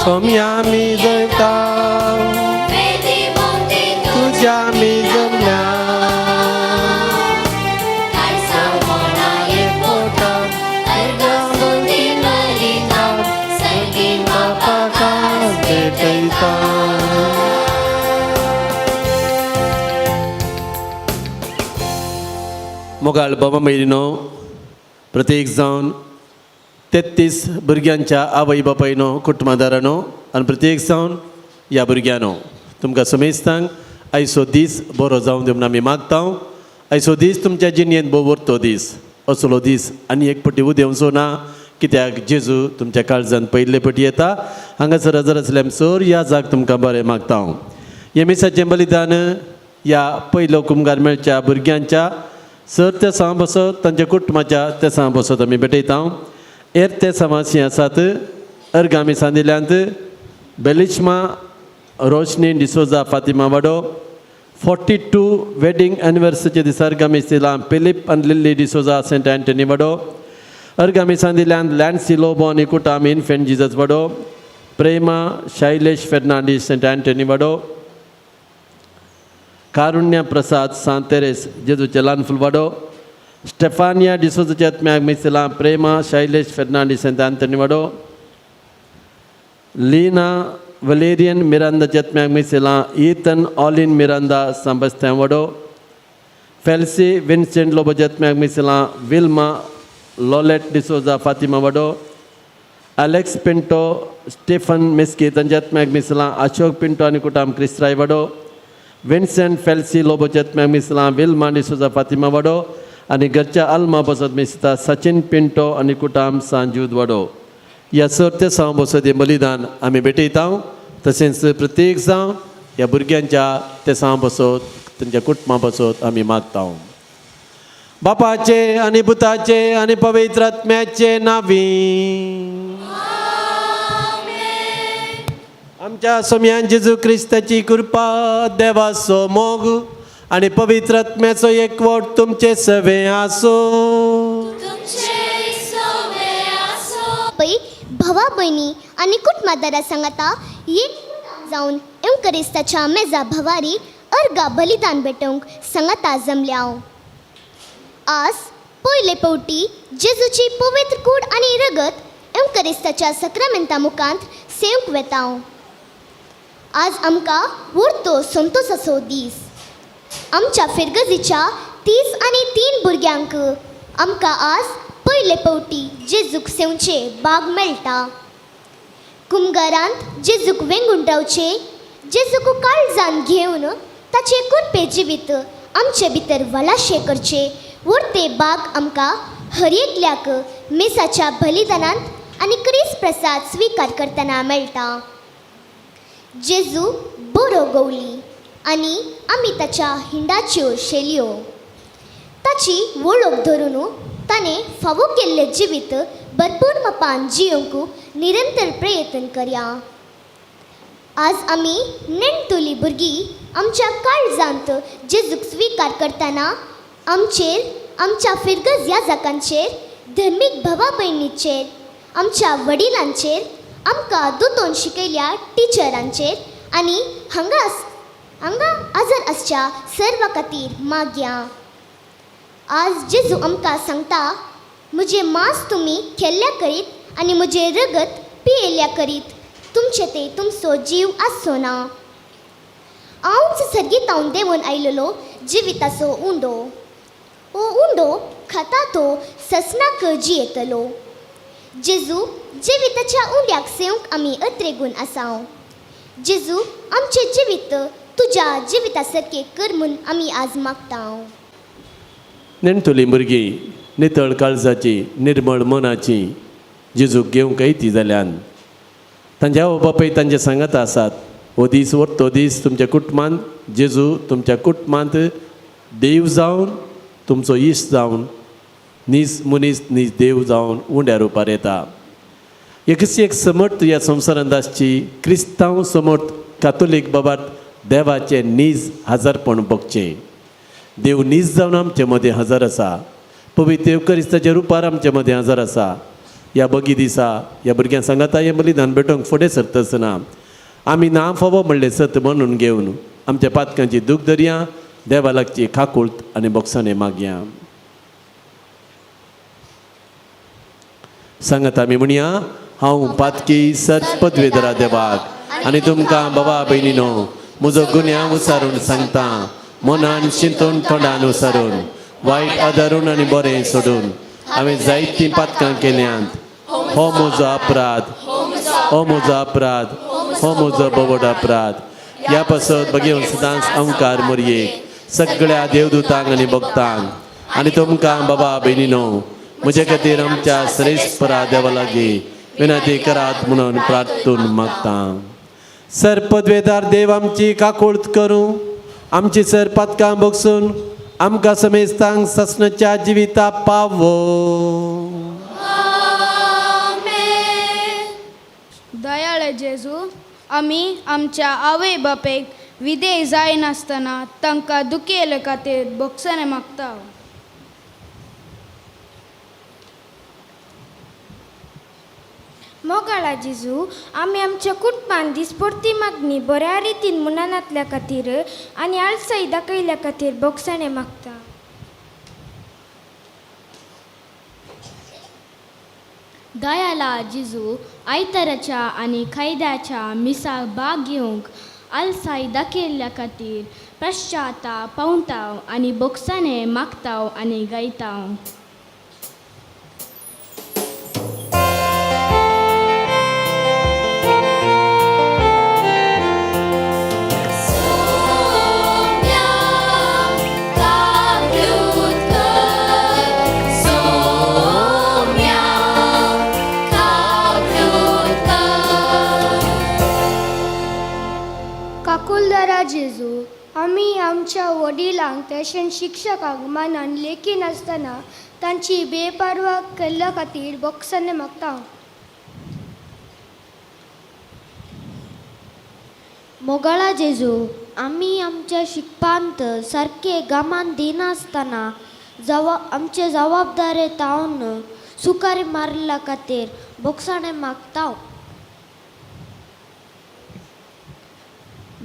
सोम्या मी जगता तुझ्या मी जगल्या मोगाळ बाबा मैरिनो प्रत्येक जावन 33 भुरग्यांच्या आवय बापायनो कुटुंबदारांनो आनी प्रत्येक जावन ह्या भुरग्यांनो तुमकां समेस्तांक आयचो दीस बरो जावं दी म्हणून आमी मागता. आयचो दीस तुमच्या जिणेंत भोव व्हरतो दीस असलो दीस आनी एक पटी उदेंवचो ना कित्याक जेजू तुमच्या काळजांत पयले पटी येता. हांगासर हजर आसल्यार चोर ह्या जाग तुमकां बरें मागता. येमिसाचें बलिदान ह्या पयलो कुमगार मेळच्या भुरग्यांच्या सर ते सा बसत तांच्या कुटुंबाच्या ते सा बसत आमी भेटयता. एर ते समासी आसात अर्गामी सांदिल्यांत बेलिश्मा रोशनी डिसोजा फातिमा वाडो 42 वेडिंग एनिवर्सरीचे दिसा अर्गामी सिला फिलिप आनी लिल्ली डिसोजा सेंट एंटनी वाडो. अर्गामी सांदिल्यांत लॅन्सी लोबो आनी कुटाम इन्फेंट जिजस वाडो. प्रेमा शैलेश फेर्नांडीस सेंट एंटनी वाडो. कारुण्य प्रसाद सांतेरेस जेजूचे ल्हान फुलवाडो. स्टेफानिया डिसोजाच्या आत्म्याक मिसेला प्रेमा शैलेश फेर्नांडीस सेंट एंटनी वाडो. लीना वलेरियन मिरांदाच्या आत्म्याक मिसेला ईथन ऑलिन मिरांदा सांबस्त्या वाडो. फेल्सी विन्सेंट लोबोच्या आत्म्याक मिसेला विल्मा लॉलेट डिसोजा फातिमा वाडो. एलेक्स पिंटो स्टेफन मिस्की तांच्या आत्म्याक मिसेला अशोक पिंटो आनी कुटाम क्रिस्त्राय वाडो. विन्सेंट फेल्सी लोबोचेत मिसला विल्मा डिसोजा फातिमा वाडो आनी घरच्या अल्मा बसत मिसता सचिन पिंटो आनी कुटाम सांजूद वाडो. ह्या सर्ते साव बसत हे बलिदान आमी भेटयता. तशेंच प्रत्येक जावं ह्या भुरग्यांच्या ते साव बसत तांच्या कुटुंबा बसत आमी मागता. बापाचे आनी पुताचे आनी पवित्र आत्म्याचे नांवी आमच्या सोम्यान जेजू क्रिस्ताची कृपा देवाचो मोग आनी पवित्र आत्म्याचो एकवट तुमचे सवे आसो. भावा भयणी आनी कुटुंबदारां सांगाता एक जावन क्रिस्ताच्या मेजा भवारी अर्गा बलिदान भेटोवंक सांगाता जमल्या. आज पयले फावटी जेजूची पवित्र कूड आनी रगत क्रिस्ताच्या सक्रामेंता मुखांत सेवंक वेता. आज आमकां व्हरतो संतोशाचो दीस. आमच्या फिरगजीच्या 30 आनी 3 भुरग्यांक आमकां आज पयले फावटी जेजूक सेवचे बाग मेळटा. कुमगारांत जेजूक वेंगून रावचे, जेजूक काळजान घेवन ताचे कुरपे जिवीत आमचे भितर वलाशे करचे व्हरते बाग आमकां हर एकल्याक मेसाच्या बलिदानांत आनी क्रिस्त प्रसाद स्विकार करतना मेळटा. जेजू बरो गवली आनी आमी ताच्या हिंडाच्यो शेलयो. ताची वळख धरून ताणें फावो केल्लें जिवीत भरपूर मापान जियोंक निरंतर प्रयत्न करया. आज आमी नेणटुली भुरगीं आमच्या काळजांत जेजूक स्विकार करतना आमचेर, आमच्या फिरगज ह्या जाकांचेर, धर्मीक भावा भयणींचेर, आमच्या वडिलांचेर, आमकां दोतोन शिकयल्या टिचरांचेर आनी हांगा हजर आसच्या सर्वा खातीर मागया. आज जेजू आमकां सांगता म्हजें मांस तुमी खेल्ल्या करीत आनी म्हजें रगत पियेल्या करीत तुमचे ते तुमचो जीव आसचो ना. हांवच सर्गेतावन देंवन आयलोलो जिविताचो उंडो. हो उंडो खाता तो ससनाक जियेतलो. जेजू जिविताच्या उंड्याक सेवंक आमी अत्रेगून आसाव. जेजू आमचें जिवीत तुज्या जिविता सारकें कर म्हूण आमी आज मागता. नेणटुली भुरगीं नितळ काळजाची निर्मळ मनाची जेजूक घेवंक येती जाल्यान तांचे आवय बापूय तांचे सांगात आसात. हो दीस व्हरतो दीस तुमच्या कुटुंबांत जेजू तुमच्या कुटुंबांत देव जावन तुमचो इश्ट जावन नीज मनीस नीज देव जावन उंड्या रुपार येता. एकशी एक समर्थ ह्या संवसारांत आसची क्रिस्तांव समर्थ कातोलीक बाबात देवाचे नीज हजारपण भोगचें. देव नीज जावन आमचे मदें हजर आसा. पवित्र क्रिस्ताच्या रुपार आमचे मदें हजर आसा. ह्या बगी दिसा ह्या भुरग्यांक सांगाता हें बलिदान भेटोवंक फुडें सरता आसतना आमी ना फोवो म्हणलें सत म्हणून घेवन आमच्या पातकांची दूख धरया, देवा लागची खाकुळत आनी बोगसाणे मागया. सांगात आमी म्हणया, हांव पातकी सत पदवेदरा देवाक आनी तुमकां बाबा भयणीनो म्हजो गुन्यांव उसारून सांगता, मनान चिंतून तोंडान उसारून वायट आदारून आनी बरें सोडून हांवें जायतीं पातकां केल्यांत. हो म्हजो अपराध, हो म्हजो अपराध, हो म्हजो बोवड अपराध. ह्या पासत बगेवन सदांच अवकार मरयेक सगळ्या देवदूतांक आनी भक्तांक आनी तुमकां बाबा भयणीनो म्हजे खातीर आमच्या श्रेष्ठपरा देवा लागीं विनंती करात म्हणून प्रार्थून मागता. सर पदवेदार देव आमची काकुळत करूं, आमची सर पातकां बगसून आमकां समेस्तांक ससनाच्या जिविता पावो. दयाळ जेजू, आमी आमच्या आवय बापेक विधेय जायनासतना तांकां दुखेले खातीर बोगसाणे मागता. मोगाळा जेजू, आमी आमच्या कुटुंबान दिसपडती मागणी बऱ्या रितीन मुनानातल्या खातीर आनी आळसाई दाखयल्या खातीर बोगसाणे मागता. दयाला जिजू, आयताराच्या आनी खैद्याच्या मिसाक भाग घेवंक आलसाय दाखयल्ल्या खातीर पश्चाताप पावताव आनी बोगसाणे मागताव आनी गायताव. काकुलदारा जेजू, आमी आमच्या वडिलांक तशेंच शिक्षकांक मानान लेखी नासतना तांची बेपरवा केल्ल्या खातीर बोगसाणे मागता. मोगाळा जेजू, आमी आमच्या शिकपांत सारके गामान दिनासतना आमचे जबाबदारे तावन सुकारी मारल्या खातीर बोगसाणे मागता.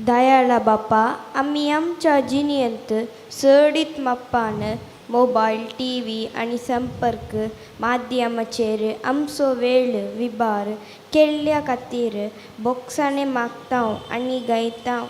दयाळा बापा, आमी आमच्या जिणेंत सडीत मापान मोबायल, टीव्ही आनी संपर्क माध्यमाचेर आमचो वेळ विबार केल्ल्या खातीर बोगसाणे मागता आनी गायता.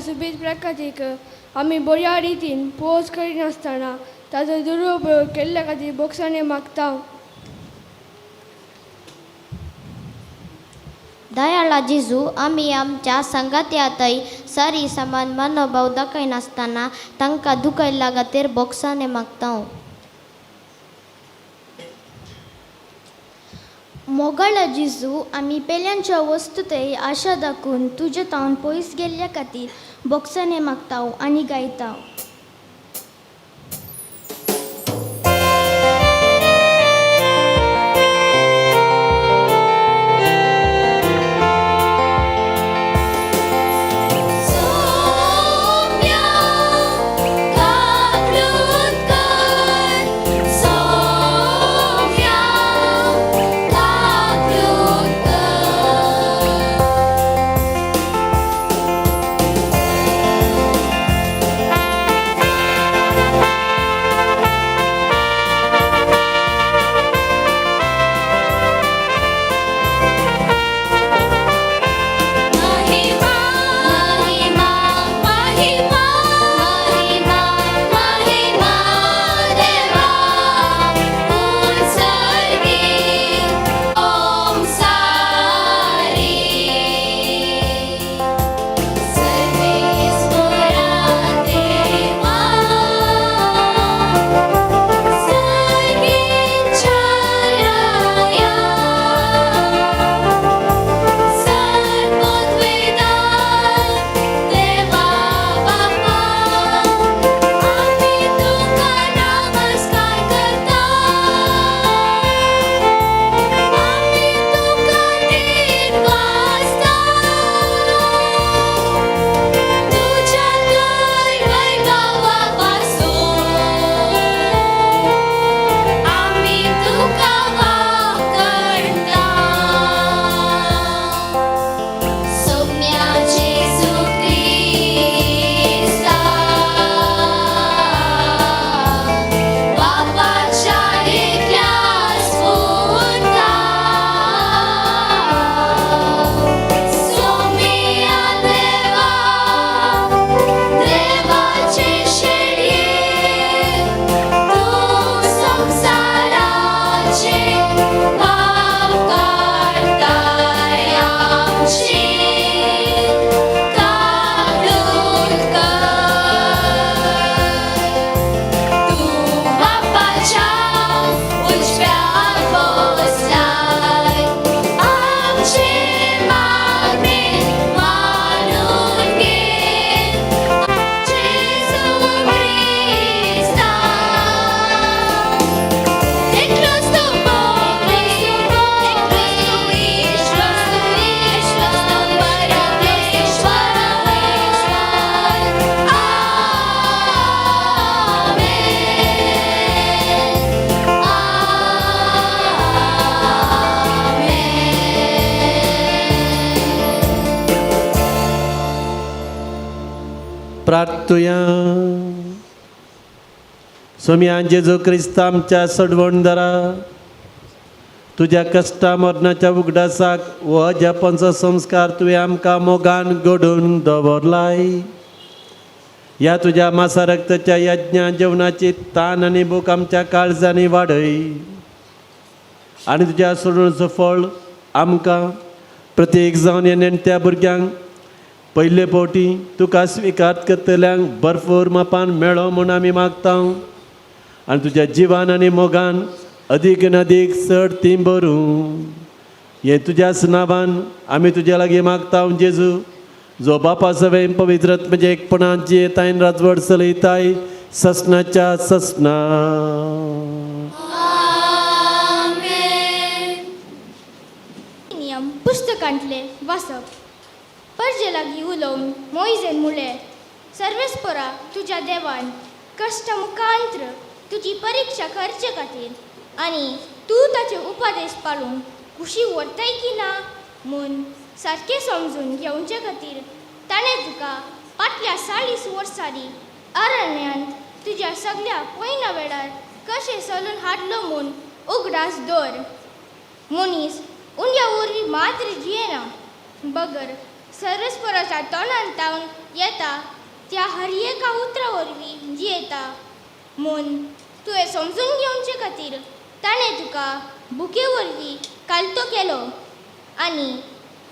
सुबेज प्रकाशीक आमी बऱ्या रितीन पोज करिनासतना ताचो दुरुपयोग केल्ल्या खातीर बोगसाणे मागता. दयाळा जेजू, आमी आमच्या संगात्यातय सारी समान मनोभाव दाखयनासतना तांकां दुखयल्या खातीर बोगसाणे मागता. मोगाळ जेजू, आमी पेल्यांच्या वस्तुतय आशा दाखून तुजे तावन पयस गेल्ल्या खातीर बोगसाणे मागताव आनी गायताव. प्रार्थुया. सोम्या जेजू क्रिस्त आमच्या सडवणदारा तुझ्या कश्टा मरणाच्या उगडासाक हो जपानचो संस्कार तुवें आमकां मोगान घडोवन दवरलाय. ह्या तुज्या मासा रक्ताच्या यज्ञा जेवणाची तान आनी भूक आमच्या काळजांनी वाडय आनी तुज्या सोडूनचो फळ आमकां प्रत्येक जावन ह्या नेण्ट्या भुरग्यांक पयले फावटी तुका स्विकार करतल्यांक भरपूर मापान मेळो म्हूण आमी मागता. आनी तुज्या जिवान आनी मोगान अदीक अदीक चड ती भरूं हें तुज्याच नांवान आमी तुज्या लागीं मागता जेजू, जो बापा सवें पवित्र आत्म्याचे एकपणान जियेताय राजवट चलयताय ससनाच्या ससना. नियम पुस्तकांतले वाचप. परजे लागीं उलोवन मोइजेन म्हणलें, सर्वेस्परा तुज्या देवान कश्ट मुखांत्र तुजी परीक्षा करचे खातीर आनी तूं ताचे उपदेश पाळून कुशी व्हरताय की ना म्हूण सारकें समजून घेवचे खातीर ताणें तुका फाटल्या 40 वर्सांनी अरण्यांत तुज्या सगळ्या पयल्या वेळार कशें चलून हाडलो म्हूण उगडास दवर. मनीस उंड्या वरवीं मात्र जियेना, बगर सर्वेस्पराच्या तोंडान तावन येता त्या हर एका उतरा वरवीं जियेता म्हूण तुवें समजून घेवचे खातीर ताणें तुका बुके वरवीं कालतो केलो आनी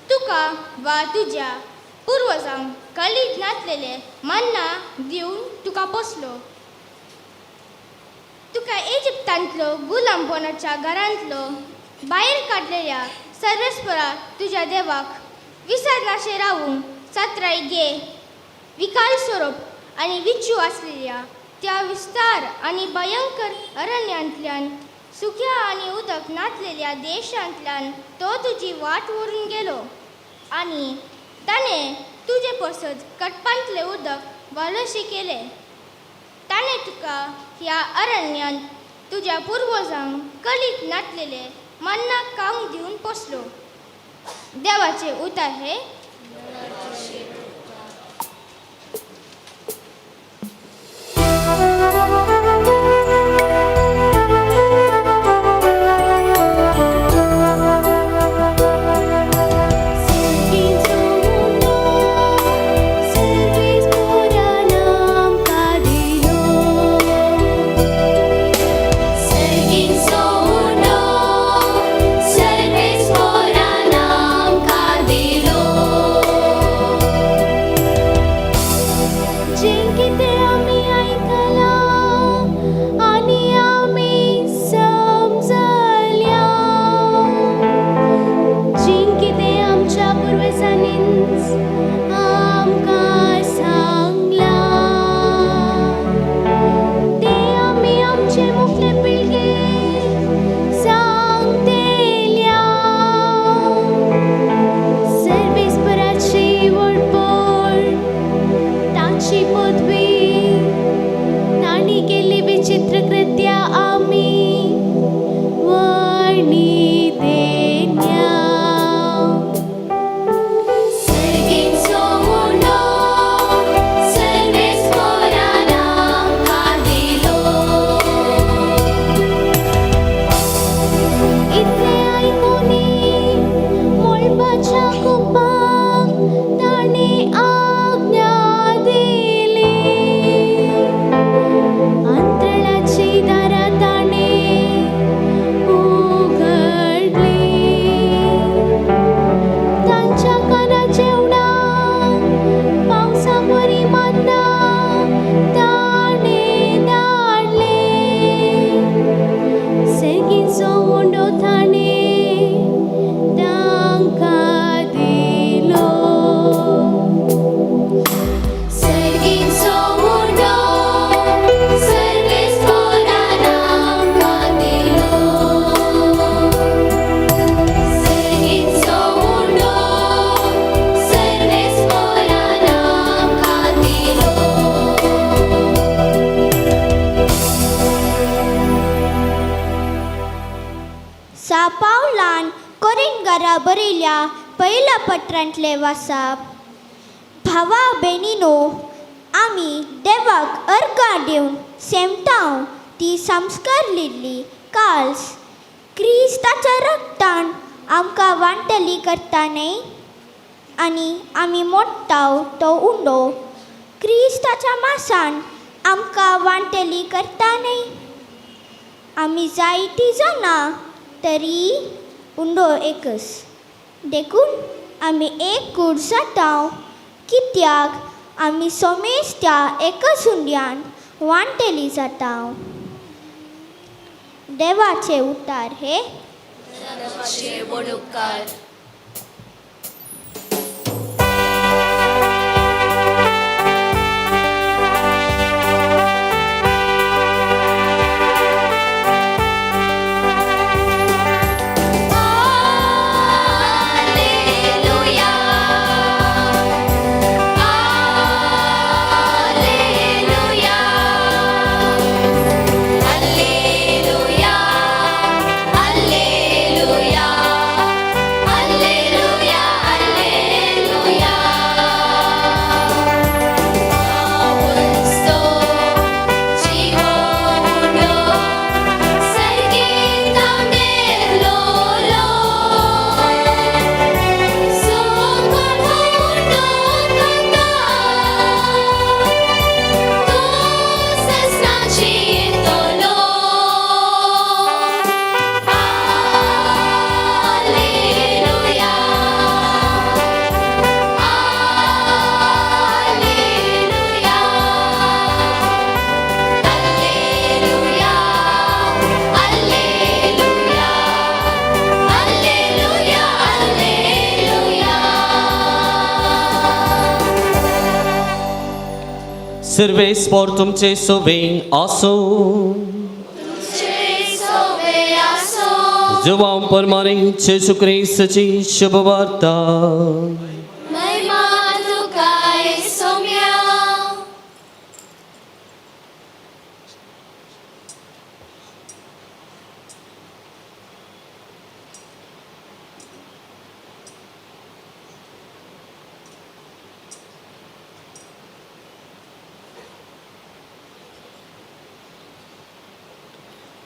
तुका वा तुज्या पुर्वजांक कळीत नासलेले मन्ना दिवन तुका पोसलो. तुका इजिप्तांतलो गुलामपणाच्या घरांतलो भायर काडलेल्या सर्वेस्परा तुज्या देवाक विसरनाशे रावूंक सात्राय घे. विकाल स्वरूप आनी विच्चू आसलेल्या त्या विस्तार आनी भयंकर अरण्यांतल्यान सुख्या आनी उदक नासलेल्या देशांतल्यान तो तुजी वाट व्हरून गेलो आनी ताणें तुजे पसत कटपांतले उदक वालशे केले. ताणें तुका ह्या अरण्यांत तुज्या पुर्वजांक कळीत नासलेले मन्ना खावंक दिवन पोसलो. देवाचे उतार हे. पावलान कोरिंगरा बरयल्या पयल्या पत्रांतले वाचप. भावा बेनिनो, आमी देवाक अर्गां दिवन सेमटाव ती संस्कारलेली काल्स क्रिस्ताच्या रक्तान आमकां वांटली करता न्हय आनी आमी मोडटाव तो उंडो क्रिस्ताच्या मासान आमकां वांटली करता न्हय आमी जायतीं जाणां तरी उंडो एकच देखून आमी एक कूड जाताव कित्याक आमी सोमेस्त्या एकच हुंड्यान वांटेली जाताव देवाचे उतार हे Servei spor तुमचे सोबे आसो जुवां परमाने जेजू ख्रिस्ताची शुभ वार्ता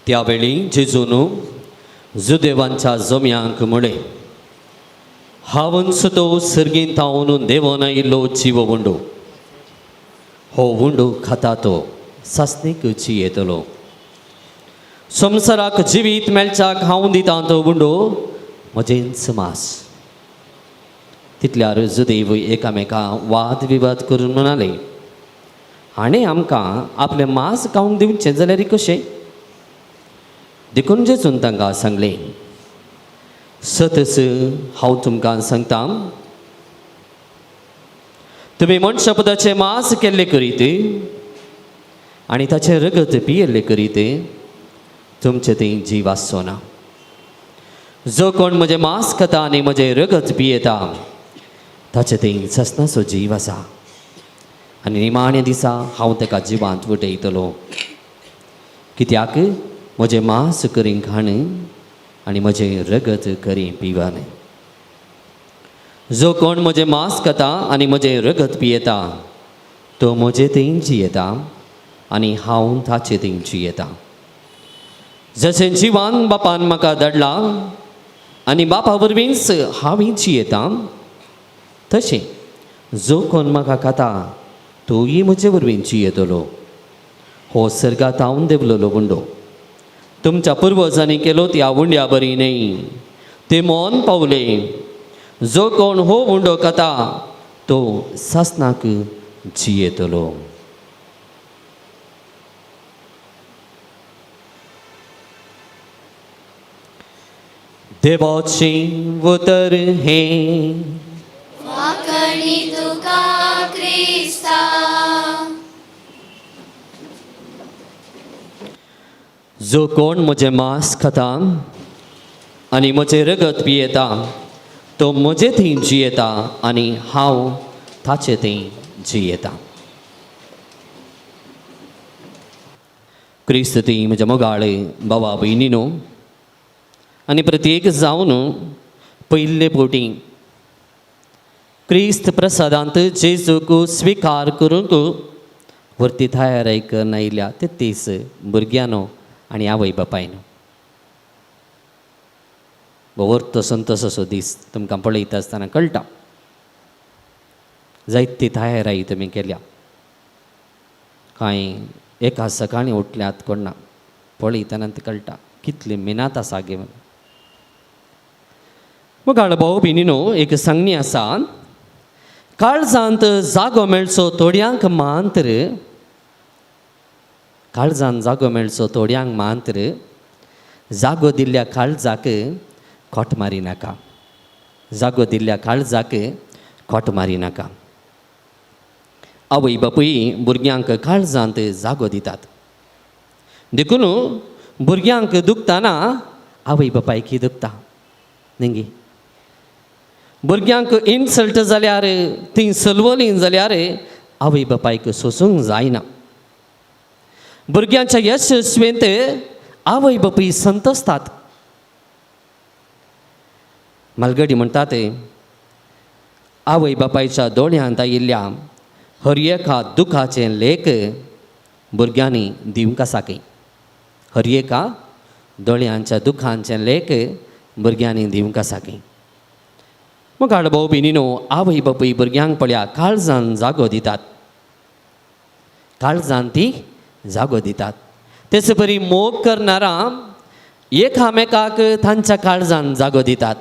त्यावेळी जेजून जुदेवांच्या जम्यांक म्हळे हांवन सुतो सर्गेंत हांवन देवान आयिल्लो जीव उंडो हो उंडो खाता तो सासणेक जियेतलो संवसाराक जिवीत मेळच्याक हांव दितां तो उंडो म्हजेंच मास तितल्यार जुदेव एकामेकां वाद विवाद करून म्हणाले हाणें आमकां आपलें मास खावंक दिवचें जाल्यार कशें देखून जेजून तांकां सांगलें सतस हांव तुमकां सांगतां तुमी मनशापदाचें मांस केल्लें करीत आनी ताचें रगत पियेल्लें करीत तुमचें थंय जीव आसचो ना जो कोण म्हजें मांस खाता आनी म्हजें रगत पियेता ताचें थंय ससनाचो जीव आसा आनी निमाण्या दिसा हांव ताका जिवांत वटयतलो कित्याक म्हजें मांस करीन खाण आनी म्हजें रगत करी पिवन जो कोण म्हजें मांस खाता आनी म्हजें रगत पियेता तो म्हजे थंय जियेता आनी हांव ताचे थंय जियेता जशें जिवान बापान म्हाका धाडला आनी बापा वरवींच हांव जियेता तशें जो कोण म्हाका खाता तोय म्हजे वरवीं जियेतलो हो सर्गांत हांव देवलोलो उंडो तुमच्या पुर्वजांनी केलो त्या उंड्या बरी न्ही ते मोन पावले जो कोण हो उंडो खाता तो सासनाक जियेतलो देवाचें उतर हें वाकणी तुका क्रिस्ता जो कोण म्हजें मांस खाता आनी म्हजें रगत पियेता तो म्हजे थंय जियेता आनी हांव ताचे थंय जियेता क्रिस्त ती म्हज्या मोगाळे भावा भयणीनो आनी प्रत्येक जावन पयले पोटी क्रिस्त प्रसादांत जेजूक स्विकार करूंक वरती तयाराय करना आयिल्ल्या 33 भुरग्यांनो आनी आवय बापायनो. वर्त संतोश असो दीस तुमकां पळयता आसतना कळटा. जायती तयाराई तुमी केल्या. कांय एका सकाळी उठल्यात कोणा पळयतना ते कळटा कितली मेहनत आसा गे म्हणून. मग भाऊ भिनीनो एक सांगणी आसा. काळजांत जागो मेळचो थोड्यांक मांतर, काळजांत जागो मेळचो थोड्यांक मांतर, जागो दिल्ल्या काळजाक खोट मारी नाका. जागो दिल्ल्या काळजाक खोट मारी नाका. आवय बापूय भुरग्यांक काळजांत जागो दितात. देखून भुरग्यांक दुखताना आवय बापायकी दुखता न्ही. भुरग्यांक इन्सल्ट जाल्यार ती सलवलीं जाल्यार आवय बापायक सोसूंक जायना. भुरग्यांच्या यशस्वेंत आवय बापूय संतोसतात. मालगडी म्हणटात आवय बापायच्या दोळ्यांत आयिल्ल्या हर एका दुखाचें लेख भुरग्यांनी दिवंक आसाकी. हर एका दोळ्यांच्या दुखांचें लेख भुरग्यांनी दिवंक आसाकी. मग भाऊ भिनीनो आवय बापूय भुरग्यांक पळया काळजान जागो दितात. काळजान ती जागो दितात. तेच परी मोग करनारा एकामेकाक तांच्या काळजान जागो दितात.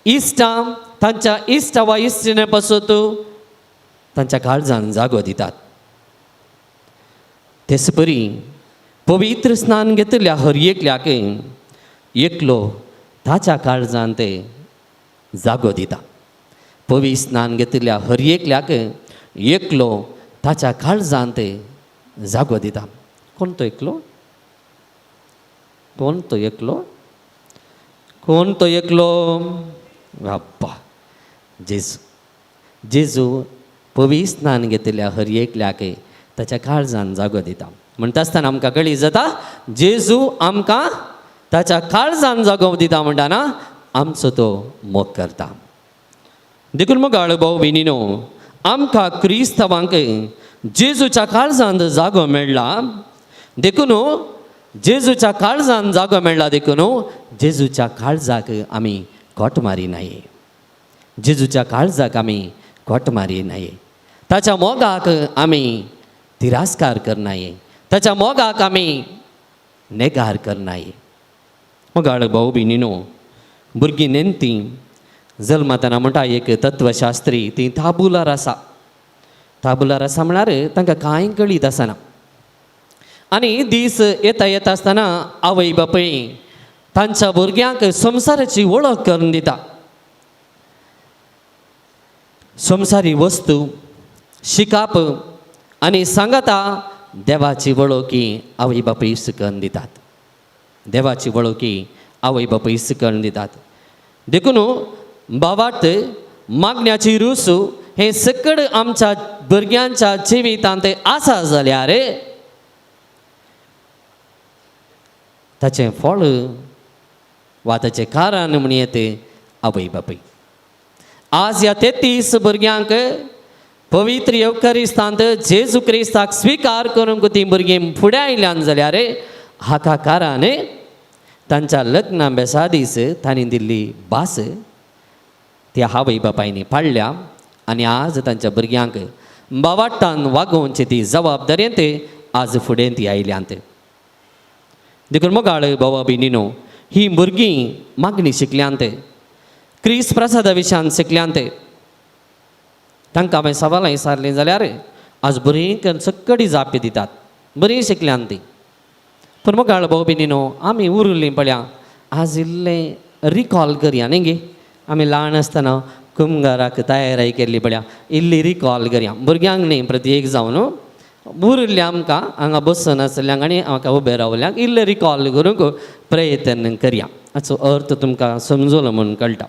इश्टां तांच्या इश्ट वा इश्टिणे पासून तांच्या काळजान जागो दितात. तेच परी पवित्र स्नान घेतल्या हर एकल्याक एकलो ताच्या काळजान ते जागो दिता. पवित्र स्नान घेतल्या हर एकल्याक एकलो ताच्या काळजान ते जागो दिता. कोण तो एकलो? कोण तो एकलो? कोण तो एकलो? बाप्पा जेजू. जेजू पवित्र स्नान घेतल्या हर एकल्याक ताच्या काळजान जागो दिता. म्हणटा आसतना आमकां कळी जाता जेजू आमकां ताच्या काळजान जागो दिता म्हणटाना आमचो तो मोग करता. देखून मग भाऊ भिनीनो आमकां क्रिस्तवांक जेजूच्या काळजान जागो मेळ्ळा. देखून जेजूच्या काळजान जागो मेळ्ळा. देखून जेजूच्या काळजाक आमी खोट मारिनाये. जेजूच्या काळजाक आमी खोट मारिनाये. ताच्या मोगाक आमी तिरास्कार करनाये. ताच्या मोगाक आमी नेगार करनाये. मग भाऊ भिनीनो भुरगीं नेणटी जल्मातना म्हणटा एक तत्वशास्त्री ती ताबुला रासा. ताबुला रासा म्हळ्यार तांकां कांय कळीत आसना. आनी दीस येता येता आसतना आवय बापूय तांच्या भुरग्यांक संवसाराची वळख करून दिता. संवसारी वस्तू शिकाप आनी सांगाता देवाची वळखी आवय बापूय शिकून दितात. देवाची वळखी आवय बापूय शिकून दितात. देखून बावार्थ मागण्याची रूस हे सकड आमच्या भुरग्यांच्या जिवितांत आसा जाल्यार ताचें फळ वा ताचें कारण म्हणयत आवय बापूय. आज ह्या 33 भुरग्यांक पवित्र येवकारिस्तांत जेजू क्रिस्ताक स्विकार करूंक तीं भुरगीं फुडें आयल्यान जाल्यार हाका कारण तांच्या लग्ना बेसादीस तांणी दिल्ली भास त्या आवय बापायनी पाळल्या. आनी आज तांच्या भुरग्यांक बावाटान वागोवची ती जबाबदारेंत आज फुडें ती आयल्यांत. देखून मोगाळ भावा भिनीनो ही भुरगीं मागणी शिकल्यांत. क्रिस्त प्रसादा विशयान शिकल्यांत. तांकां हांवें सवालां विचारलीं जाल्यार आज बरीं सकडी जापी दितात. बरीं शिकल्यांत तीं. पूण मोगाळ भाऊ भिनीनो आमी उरिल्लीं पळया आज इल्लें रिकॉल करया न्ही गे. आमी ल्हान आसतना कुमगाराक तयाराय केल्ली पळया इल्ली रिकॉल करया. भुरग्यांक न्ही प्रत्येक जावन उरिल्ल्या आमकां हांगा बसून आसल्यांक आनी म्हाका उबे रावल्यांक इल्लें रिकॉल करूंक प्रयत्न करया. हाचो अर्थ तुमकां समजलो म्हणून कळटा.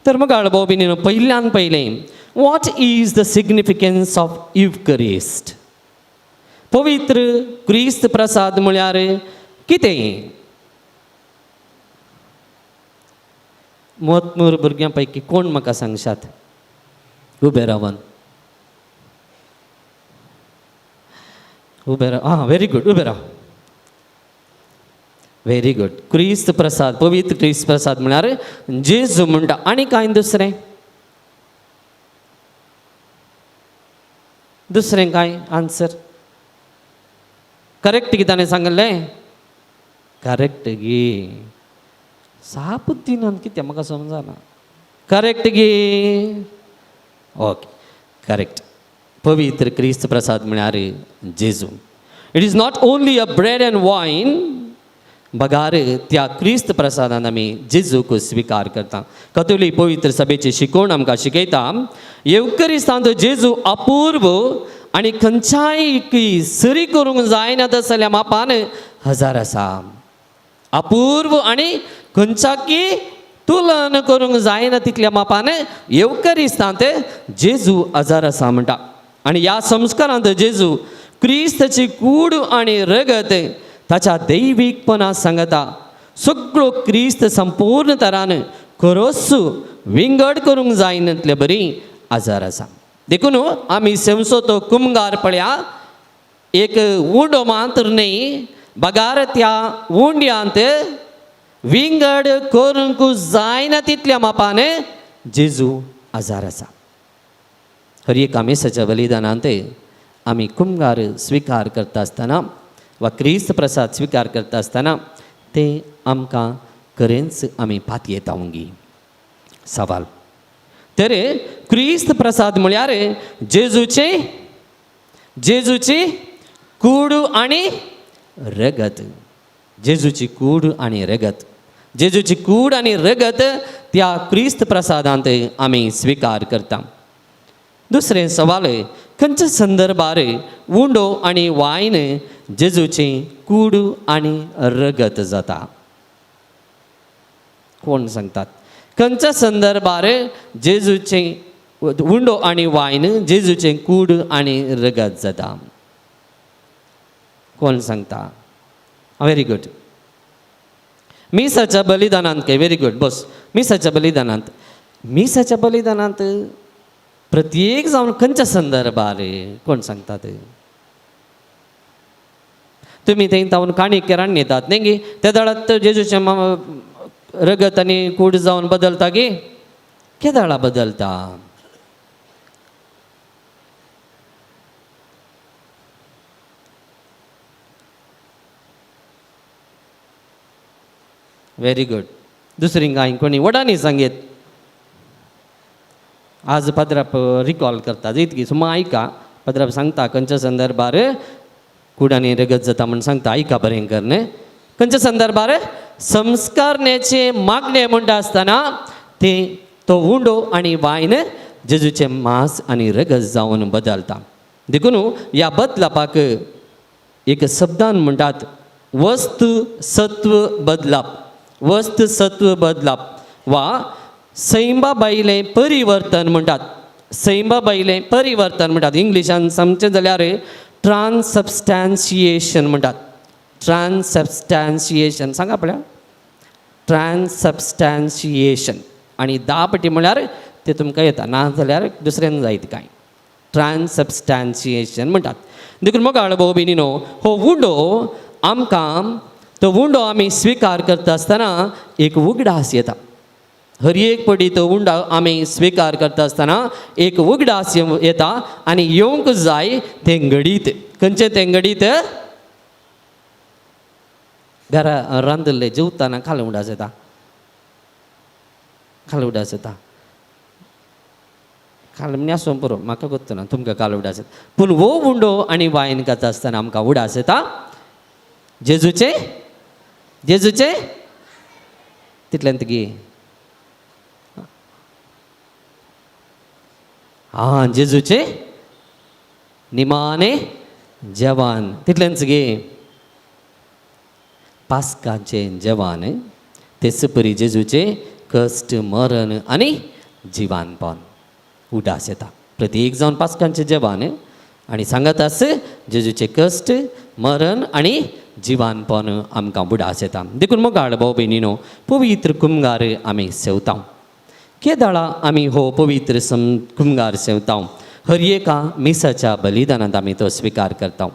तर मोगाळ भाऊ भिनीनो पयल्यान पयलें what is the significance of Eucharist. पवित्र क्रिस्त प्रसाद म्हळ्यार कितें? मोतमूर भुरग्यां पैकी कोण म्हाका सांगशात उबे रावन? उबे राहा हां व्हेरी गुड उबे राहा व्हेरी गुड क्रिस्त प्रसाद पवित्र क्रिस्त प्रसाद म्हळ्यार जेजू म्हणटा आनी कांय दुसरें दुसरें कांय आन्सर करेक्ट कितें ताणें सांगलें करेक्ट गे सापुद्दीनान कितें म्हाका समजना करेक्ट गे ओके करेक्ट पवित्र क्रिस्त प्रसाद म्हळ्यार Jezu it is not only a bread and wine बगार त्या क्रिस्त प्रसादान आमी जेजूक स्विकार करता कथोलीक पवित्र सभेची शिकवण आमकां शिकयता येवकरिस्तांत जेजू अपूर्व आनी खंयच्याय सरी करूंक जायना तसल्या मापान हजार आसा अपूर्व आनी खंयच्याकी तुलन करूंक जायना तितल्या मापान येवकरिस्तांत जेजू हजार आसा म्हणटा आनी ह्या संस्कारांत जेजू क्रिस्ताची कूड आनी रगत ताच्या दैवीकपणा सांगता सगळो क्रिस्त संपूर्ण तरान खरोच विंगड करूंक जायना तितले बरी आजार आसा देखून आमी सेवसो तो कुमगार पळया एक उंडो मात्र न्ही बगार त्या उंड्यांत विंगड करूंक जायना तितल्या मापान जेजू आजार आसा हर एक आमेसाच्या बलिदानांत आमी कुमगार स्विकार करता आसतना वा क्रिस्त प्रसाद स्विकार करता आसतना ते आमकां खरेंच आमी पातयेता उंगी सवाल तर क्रिस्त प्रसाद म्हळ्यार जेजूची कूड आनी रगत जेजूची कूड आनी रगत जेजूची कूड आनी रगत त्या क्रिस्त प्रसादांत आमी स्विकार करता दुसरें सवाल खंयच्या संदर्भार उंडो आनी वायन जेजूची कूड आनी रगत जाता कोण सांगतात खंयच्या संदर्भार जेजूचे उंडो आनी वायन जेजूचे कूड आनी रगत जाता कोण सांगता व्हेरी गुड मिसाच्या बलिदानांत काय व्हेरी गुड बस मिसाच्या बलिदानांत प्रत्येक जावन खंयच्या संदर्भार कोण सांगतात तुमी थंय तावन काणी केरान येतात न्ही गे त्या दळात जेजूचे रगत आनी कूड जावन बदलता गे केदाळा बदलता व्हेरी गुड दुसरी कांय कोणी वडांनी सांगेत आज पद्राप रिकॉल करता इतकी सो मग ऐका पद्राप सांगता खंयच्या संदर्भार कूड आनी रगत जाता म्हण सांगता ऐका बरें करने खंयच्या संदर्भार संस्कारण्याचे मागणे म्हणटा आसतना ते तो उंडो आनी वायन जेजूचे मांस आनी रगत जावन बदलता देखून ह्या बदलापाक एक शब्दान म्हणटात वस्त सत्व बदलाप वा सैंबाबाईलें परिवर्तन म्हणटात इंग्लिशान समजें जाल्यार ट्रान्सबस्टॅन्शिएशन म्हणटात ट्रान्सबस्टॅन्शिएशन सांगा पळया ट्रान्सबस्टॅन्शिएशन आनी 10 पटी म्हळ्यार ते तुमकां येता ना जाल्यार दुसऱ्यान जायत कांय ट्रान्सबस्टॅन्शिएशन म्हणटात देखून मोगाळ भाऊ भयणीनो हो उंडो आमकां तो उंडो आमी स्विकार करता आसतना एक उगडास येता हर एक पटी तो उंडो आमी स्विकार करता आसतना एक उगडास येता आनी येवंक जाय तें घडीत खंयचें तें घडीत घरा रांदले जेवताना खाल उडास येता खाल न्यासो पुरो म्हाका गोत्तो ना तुमकां काल उडास येता पूण वो उंडो आनी वायन खाता आसतना आमकां उडास येता जेजूचे तितल्यान तेगे जेजूचे निमाणे जेवण तितल्यानच गे पास्काचें जेवण तेच परी जेजूचे कश्ट मरण आनी जिवानपण उडास येता प्रत्येक जावन पास्कांचें जेवण आनी सांगत आस जेजूचे कश्ट मरण आनी जिवानपण आमकां उडास येता देखून मोगाळ भाऊ भयणीनो पवित्र कुमगार आमी सेवता केदाळा आमी हो पवित्र कुमगार सेवता हर एका मिसाच्या बलिदानांत आमी तो स्विकार करता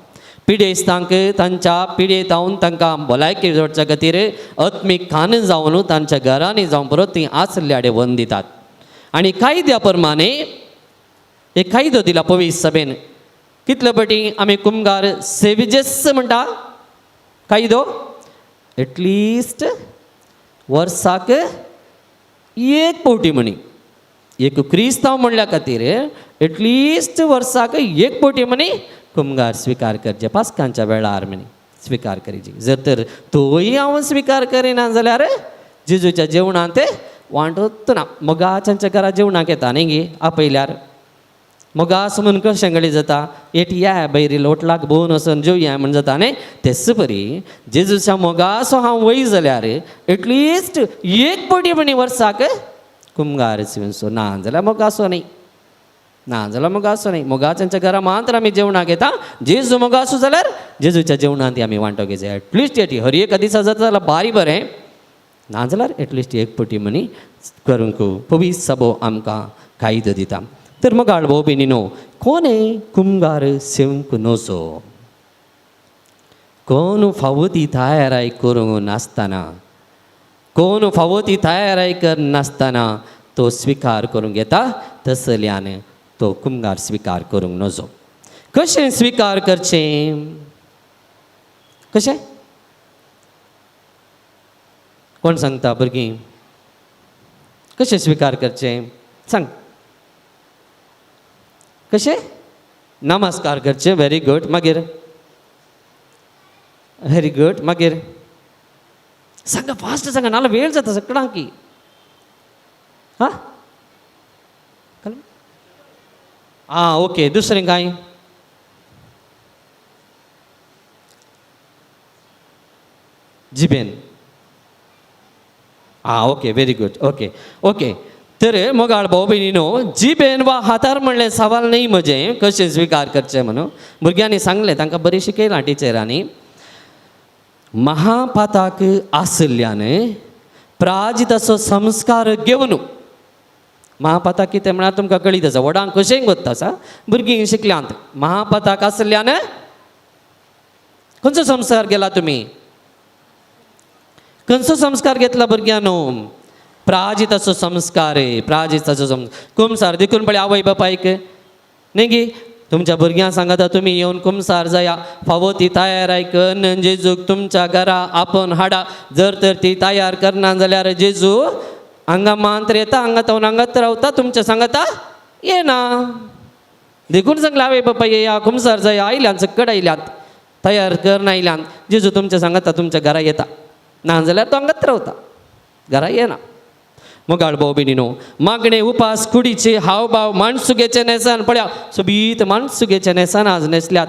पिडेस्तांक तांच्या पिडेतावन तांकां भलायकी जोडच्या खातीर आत्मीक खान जावन तांच्या घरांनी जावन परत ती आसले आडे वन दितात आनी कायद्या प्रमाणे एक कायदो दिला पवित्र सभेन कितले फावटी आमी कुमगार सेविजेस म्हणटा कायदो एटलिस्ट वर्साक एक फावटी म्हणी एक क्रिस्तांव म्हणल्या खातीर एटलिस्ट वर्साक एक फावटी म्हणी कुमगार स्विकार करचे पास्कांच्या वेळार म्हणी स्विकार करीची जर तर तोय हांव स्विकार करिना जाल्यार जेजूच्या जेवणांत ते वांटत ना मोगाच्या घरा जेवणाक येता न्ही गे आपयल्यार मोगास म्हणून कशें गडे जाता या बैरी लोटलाक भोवन वचून जेवया म्हण जाता न्ही तेच परी जेजूच्या मोगासो हांव वय जाल्यार एटलिस्ट एक फावटी म्हणी वर्साक कुमगार सिवनसो ना जाल्यार मोगासो न्ही ना जाल्यार मोगासो न्ही मोगाच्या घरा मात्र आमी जेवणाक येता जेजू मोगासो जाल्यार जेजूच्या जेवणांत आमी वांटो घेवचो एटलिस्ट हर एका दिसा जाता जाल्यार बारी बरें ना जाल्यार एटलिस्ट एक फावटी म्हणी करूंक पवित्र सभो आमकां कायदो दिता तर मोगाळ भाऊ भयणीनो कोणे कुमगार सेवंक नोसो कोण फावो ती तयाराय करूंक नासतना कोण फावो ती तयाराय कर नासतना तो स्विकार करूंक येता तसल्यान तो कुमगार स्विकार करूंक नजो कशें स्विकार करचें कशें कोण सांगता भुरगीं कशें स्विकार करचें सांग कशें नमस्कार करचें वेरी गुड मागीर वेरी गुड मागीर सांगा फास्ट सांगा नाल्यार वेळ जाता सगळ्यांक की हां आं ओके दुसरें काय जिबेन आं okay very good okay okay तर मोगाळ भाऊ भयणीनो जिबेन वा हातार म्हणलें सवाल न्ही म्हजें कशें स्विकार करचें म्हणून भुरग्यांनी सांगलें तांकां बरी शिकयलां टिचरांनी महापाताक आसल्यान प्राजीत असो संस्कार घेवन महापाताक कितें म्हळ्यार तुमकां कळीत आसा व्हडांक कशें गोत्ता आसा भुरगीं शिकल्यांत महापाताक आसल्यान खंयचो संस्कार गेला तुमी खंयचो संस्कार घेतला भुरग्यांनो प्राजीत असो संस्कार प्राजीत असो कुमसार देखून पळय आवय बापायक न्ही गे तुमच्या भुरग्यांक सांगाता तुमी येवन कुमसार जाया फावो ती तयार आयकन जेजूक तुमच्या घरा आपोवन हाडा जर तर ती तयार करना जाल्यार जेजू हांगा मांत्र येता हांगा तावन हांगात रावता तुमच्या सांगाता येना देखून सांगला आवय बापाय येया कुमसार जाया आयल्यान सकट आयल्यात तयार करना आयल्यान जेजू तुमच्या सांगाता तुमच्या घरा येता ना जाल्यार तो हांगात रावता घरा येना मोगाळ भाऊ भयणीनो मागणे उपास कुडीचे हावभाव माणसुगेचे नेसान पळया सोबीत माणसुगेचे नेसान आज नेसल्यात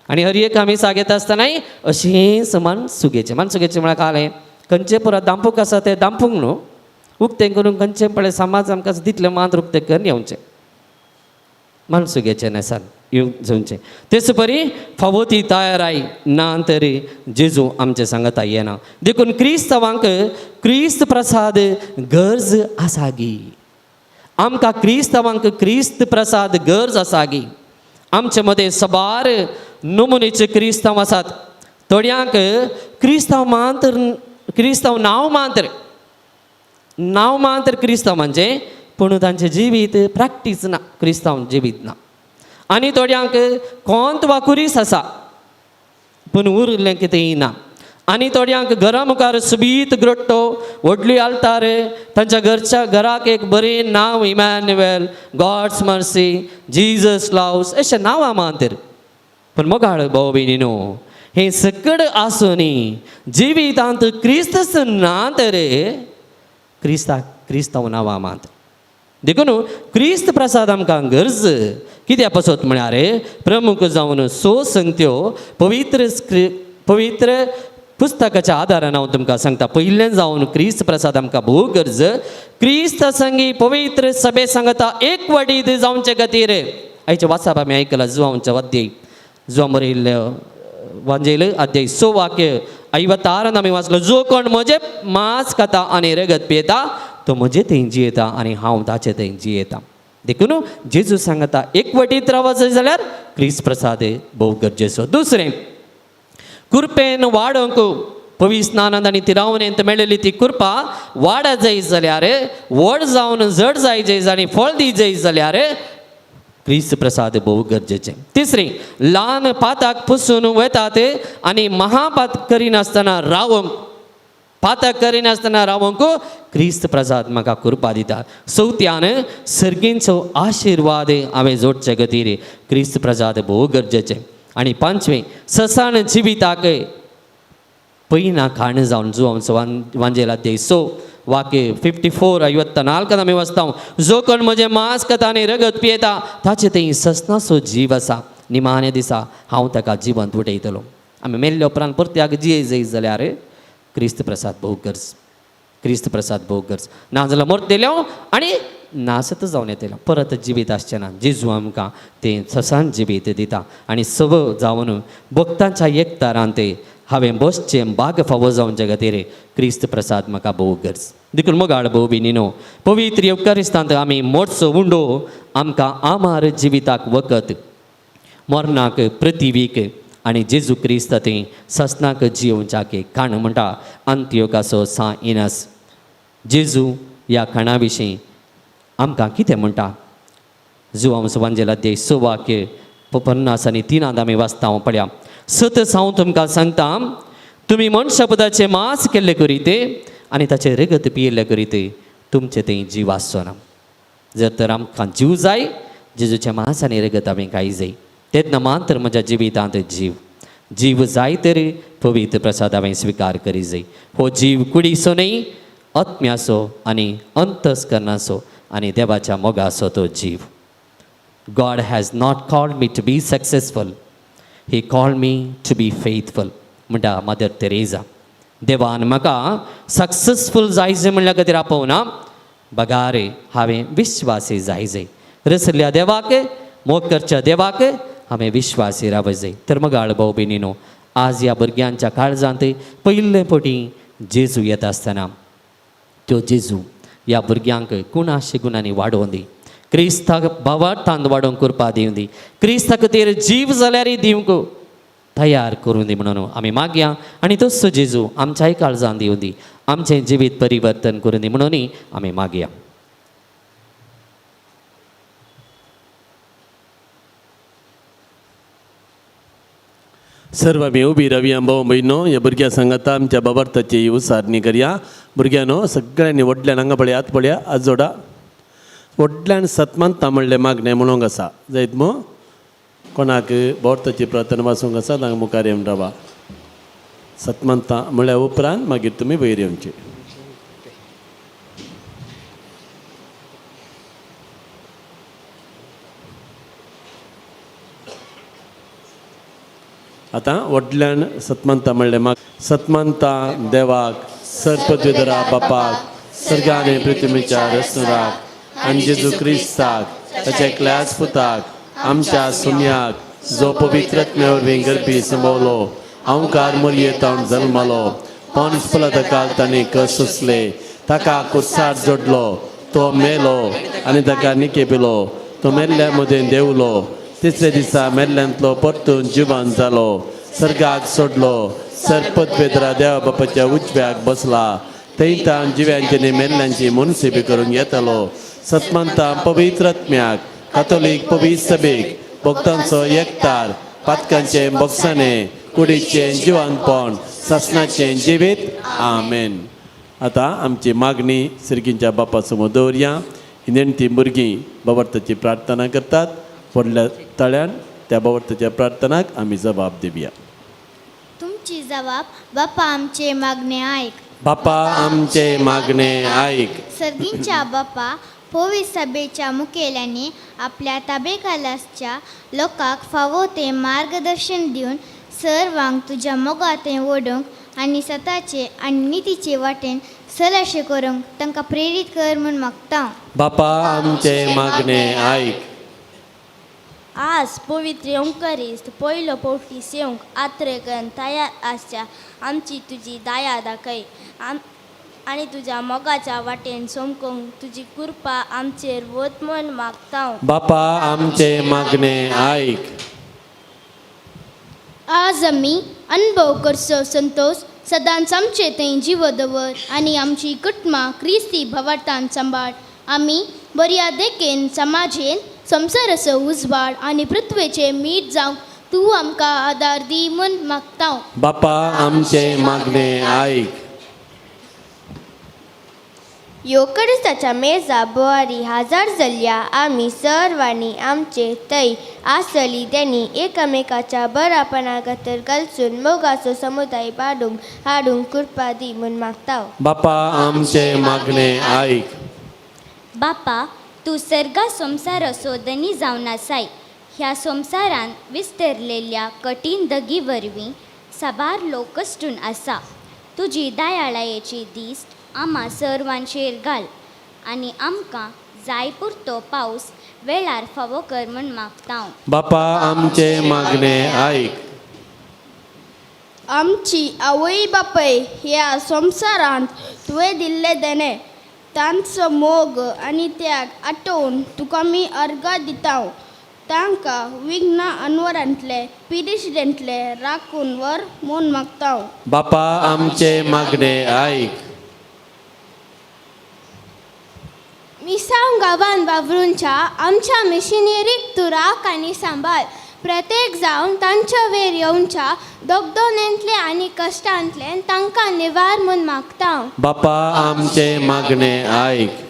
आनी हर एक आमी सांगता आसतनाय अशेंच माणसुगेचे म्हळ्यार कालें खंयचे पुरा दांपूक आसा ते दांपूंक न्हू उक्तें करून खंयचें पळय समाज आमकां दितलें मात्र उक्तें करून येवचें माणसुगेचे नेसान येवचें तेच परी फावो ती तयाराय ना तरी जेजू आमचे सांगता येना देखून क्रिस्तांवांक क्रिस्त प्रसाद गरज आसा गी आमकां क्रिस्तांवांक क्रिस्त प्रसाद गरज आसा गी आमचे मदें सबार नमुनेचे क्रिस्तांव आसात थोड्यांक क्रिस्तांव नांव मात्र क्रिस्तांवांचें पूण तांचें जिवीत प्रॅक्टीस ना क्रिस्तांव जिवीत ना आनी थोड्यांक कोंत वा कुरीस आसा पूण उरलें कितें येना आनी थोड्यांक घरा मुखार सुबीत ग्रोट्टो व्हडली आल्तार तांच्या घरच्या घराक एक बरें नांव Emmanuel God's mercy Jesus loves अशें नांवां मातर पूण मोगाळ भाऊ भयणीनो हें सकड आसुनी जिवितांत क्रिस्तस ना तर क्रिस्तांव नांवां मात देखून क्रिस्त प्रसाद आमकां गरज कित्याक पासत म्हळ्यार प्रमुख जावन संगत्यो पवित्र पुस्तकाच्या आदारान हांव तुमकां सांगता पयलें जावन क्रिस्त प्रसाद आमकां भोव गरज क्रिस्त संगी पवित्र सभे सांगता एक वडीत जावचे खातीर आयचे वाचप आमी आयकला जुवांच्या अध्याय जुवां बरयल्ले वांजेल अध्याय 6 वाक्य 56 आमी वाचलो जो कोण म्हजे मांस खाता आनी रगत पियेता तो म्हजे थंय जियेता आनी हांव ताचे थंय जियेता देखून जेजू सांगता एक वटीत रावच जाल्यार क्रिस्त प्रसाद भोव गरजेचो. दुसरें कृपेन वाडोवंक पवी स्नानांत आनी तिरावणेंत मेळिल्ली ती कृपा वाडा जाय जाल्यार व्हड जावन जड जाय आनी फळ दी जाय जाल्यार क्रिस्त प्रसाद भोव गरजेचें. तिसरें ल्हान पाताक पुसून वतात आनी महापात करिनासतना रावंक पातक करिनासतना रावंक क्रिस्त प्रसाद म्हाका कृपा दिता. चवथ्यान सर्गींचो आशिर्वाद हांवें जोडचे खातीर क्रिस्त प्रसाद भोव गरजेचें. आनी पांचवें ससाण जिविताक पयना खाण जावन जुवांचो वांजेलाद्याय 6 वाक्य 54 54 आमी वाचता. जो कोण म्हजें मांस खाता आनी रगत पियेता ताचे थंय ससनाचो जीव आसा. निमाण्या दिसा हांव ताका जिवंत उठयतलो. आमी मेल्ले उपरांत परत्याक जिये जाय जाल्यार क्रिस्त प्रसाद भोव गरज. क्रिस्त प्रसाद भोव गरज. नाजाल्यार मरतलो आनी नासत जावन येतलो परत जिवीत आसचें ना. जेजू आमकां तें ससान जिवीत दिता आनी सव जावन भक्तांच्या एकतारांत हांवें बसचें भाग फावो जावचे खातीर क्रिस्त प्रसाद म्हाका भोव गरज. देखून मोगाळ भोव भयणीनो पवित्र युक्कारिस्तांत आमी मोठसो उंडो आमकां आमार जिविताक वखद मरणाक पृथिवीक आनी जेजू क्रिस्त थंय ससनाक जियोवच्याक खाण म्हणटा अंत्योकाचो इनस. जेजू ह्या खाणा विशीं आमकां कितें म्हणटा. जुवांचो वांजेलाद्याय 6 वाक्य 50 आनी 3 आमी वाचता पळया. सत हांव तुमकां सांगता तुमी मनशापदाचें मांस केल्लें करीत आनी ताचें रगत पियेल्लें करीत तुमचें थंय जीव आसचो ना. जर तर आमकां जीव जाय जेजूचें मांस आनी रगत हांवें खाय जाय तेन्ना मात्र म्हज्या जिवितांत जीव जाय तर पवित्र प्रसाद हांवें स्विकार करी जाय. हो जीव कुडीचो न्ही आत्म्याचो आनी अंतस्करणाचो आनी देवाच्या मोगाचो तो जीव. God has not called me to be successful he called me to be faithful म्हणटा मदर तेरेजा. देवान म्हाका सक्सेसफूल जायचें म्हणल्या खातीर आपोवना बगार हांवें विश्वासी जाय. रसल्या देवाक मोग करच्या देवाक हांवें विश्वासी रावूं जाय. तर मोगाळ भाव भयणीनो आज ह्या भुरग्यांच्या काळजांत पयले फावटी जेजू येता आसतना त्यो जेजू ह्या भुरग्यांक गुणाशी गुणांनी वाडोवन दी. क्रिस्ताक भावार्थांत वाडोवंक कृपा दिवं दी. क्रिस्ता खातीर जीव जाल्यार दिवंक तयार करून दी म्हणून आमी मागया. आनी तसो जेजू आमच्याय काळजांत दिवं दी आमचें जिवीत परिवर्तन करून दी म्हणून आमी मागया. सर्व आमी उबी रावया भाव भयणो. ह्या भुरग्यां सांगाता आमच्या बाबार्थाची ही उसारणी करया. भुरग्यांनो सगळ्यांनी व्हडल्यान हांगा पळयात पळया आजोडा व्हडल्यान सतमंता म्हणलें मागणें म्हणूंक आसा. जायत मो कोणाक बाबार्थाची प्रार्थना वाचूंक आसा तांकां मुखार येवन रावा. सतमंता म्हळ्या उपरांत मागीर तुमी वयर येवचे. आतां व्हडल्यान सतमंता म्हणलें माग. सतमंता देवाक सर्पद्विधरा बापाक सर्गान आनी पृथ्वीच्या रचनुराक आनी जेजू क्रिस्ताक ताच्या एकल्याच पुताक आमच्या सुन्याक जो पवित्रत्मे वरवीं गरबी संभोवलो अवकार मरयेतावन जल्मलो पोंच पिलाताकाल ताणें कस सोंसले ताका कुर्सार जोडलो तो मेलो आनी ताका निकेपिलो तो मेल्ल्या मदें देंवलो तिसऱ्या दिसा मेल्ल्यांतलो परतून जिवंत जालो सर्गाक सोडलो सर्पद्वेदरा देवा बापाच्या उजव्याक बसला थंयतान जिव्यांची आनी मेल्ल्यांची मनसेबी करूंक येतलो. सतमंता पवित्रत्म्याक कातोलीक पवित्र सभेक भक्तांचो एकतार पातकांचें बक्षाणें कुडीचें जिवंतपण ससनाचें जिवीत आमेन. आतां आमची मागणी सर्गींच्या बापा समोर दवरया. ही नेणटी भुरगीं बाबार्थाची प्रार्थना करतात. व्हडल्या तळ्यान त्या बाबार्थाच्या प्रार्थनाक आमी जबाब दिवया. तुमची जबाब बापा आमचे मागणे आयक. बापा आमचे मागणे आयक. सर्गींच्या बापा पवित्र सभेच्या मुखेल्यांनी आपल्या ताबेखालाच्या लोकांक फावो ते मार्गदर्शन दिवन सर्वांक तुज्या मोगातें ओडूंक आनी सताचे आनी नितीचे वाटेन सलाशे करूंक तांकां प्रेरीत कर म्हूण मागता. बापा आमचे मागणे आयक. आज पवित्र युंकरिस्त पयलो फावटी सेवंक आत्रेकन तयार आसच्या आमची तुजी दया दाखय आनी तुज्या मोगाच्या वाटेन सोमकूंक तुजी कृपा आमचेर वत म्हूण मागता. बापा आमचे मागणे आयक. आज आमी अनुभव करचो संतोष सदांच आमचे थंय जिवो दवर आनी आमची कुटुंबां क्रिस्ती भवार्थान सांबाळ आमी बऱ्या देखेन समाजेन संवसाराचो उजवाड आनी पृथ्वेचे मीठ जावंक तूं आमकां आदार दी म्हूण मागता बापा आमचे मागणे आयक. योकरिस्ताच्या मेजा बोवारी हजार जाल्ल्या आमी सर्वांनी आमचे थंय आसली त्यांनी एकामेकाच्या बरापणा खातीर घालसून मोगाचो समुदाय हाडूंक कृपा दी म्हूण मागता. बापा आमचे मागणे आयक. बापा तूं सर्गा संवसार सोदनी जावन आसाय. ह्या संवसारान विस्तेरलेल्या कठीण दगी वरवीं साबार लोक कश्टून आसा. तुजी दयाळायेची दिस्त आम्हा सर्वांचेर घाल आनी आमकां जाय पुरतो पावस वेळार फावो कर म्हूण मागता. बापा आमचे मागणे आयक. आमची आवय बापय ह्या संवसारांत तुवें दिल्ले देणे तांचो मोग आनी त्याग आठोवन तुका आमी अर्गां दिता. तांकां विघ्ना अनवरांतले पिडिशेंतले राखून वर म्हूण मागता. बापा आमचे मागणे आयक. मिसांव गांवांत वावरूनच्या आमच्या मिशनरीक तूं राख आनी सांबाळ. प्रत्येक जावन तांच्या वेर येवच्या दोगदोनेंतले आनी कश्टांतल्यान तांकां निवार म्हूण मागता. बापा आमचे मागणे आयक.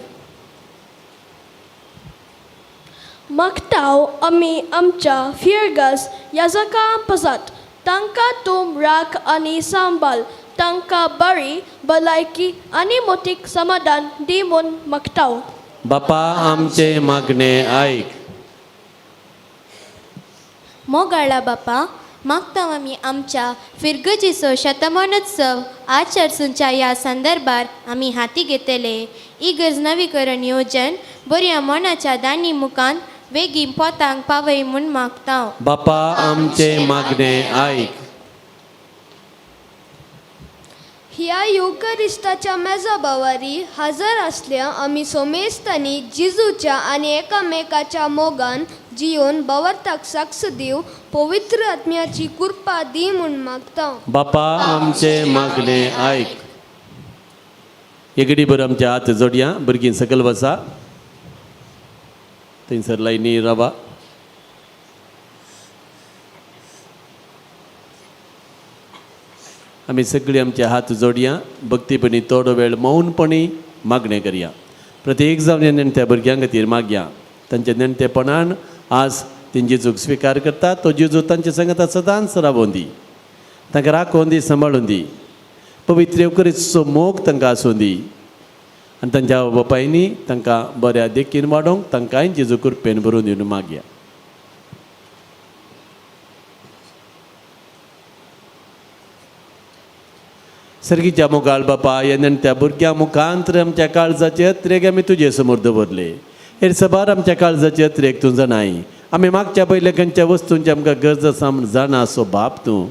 मागताव आमी आमच्या फिरगस याजकां पासत तांकां तूं राख आनी सांबाळ. तांकां बरी भलायकी आनी मोतीक समाधान दी म्हूण मागताव. बापा आमचे मागणे आयक. मोगाळा बापा मागता आमी आमच्या फिरगजीचो शतमानोत्सव आचरसूंच्या ह्या संदर्भार आमी हाती घेतले. इगर्ज नवीकरण येवजण बऱ्या मनाच्या दानी मुखांत वेगीं पोतांक पावय म्हूण मागता. बापा आमचे मागणे आयक. ह्या युकरिस्ताच्या मेजा बावारी हजर आसल्या आमी सोमेस्तांनी जिजूच्या आनी एकामेकाच्या मोगान जिवन बवरताक साक्ष दिव पवित्र आत्म्याची कृपा दी म्हूण मागता. बापा आमचे मागणे आयक. एगडी बर आमच्या हात जोडया. भुरगीं सकयल बसा. थंयसर लायनी रावा. आमी सगळीं आमचे हात जोडया. भक्तीपणी थोडो वेळ मौनपणी मागणें करया. प्रत्येक जावन नेणट्या भुरग्यां खातीर मागया. तांच्या नेणटेपणान आज तीं जेजूक स्विकार करता. तो जेजू तांचे संगता सदांच रावोवन दी. तांकां राखोवन दी, सांबाळून दी. पवित्र येवकरीचो मोग तांकां आसूं दी. आनी तांच्या आवय बापायनी तांकां बऱ्या देखीन वाडोवंक तांकांय जेजू कृपेन भरून दिवन मागया. सर्गीच्या मोगाळ बापा ह्या नेणट्या भुरग्यां मुखांतर आमच्या काळजाचे अत्रेक आमी तुजे समोर दवरले. हेर सबार आमच्या काळजाचे अत्रेक तूं जाणाय. आमी मागच्या पयले खंयच्या वस्तूंची आमकां गरज आसा म्हूण जाणा असो बाप तूं.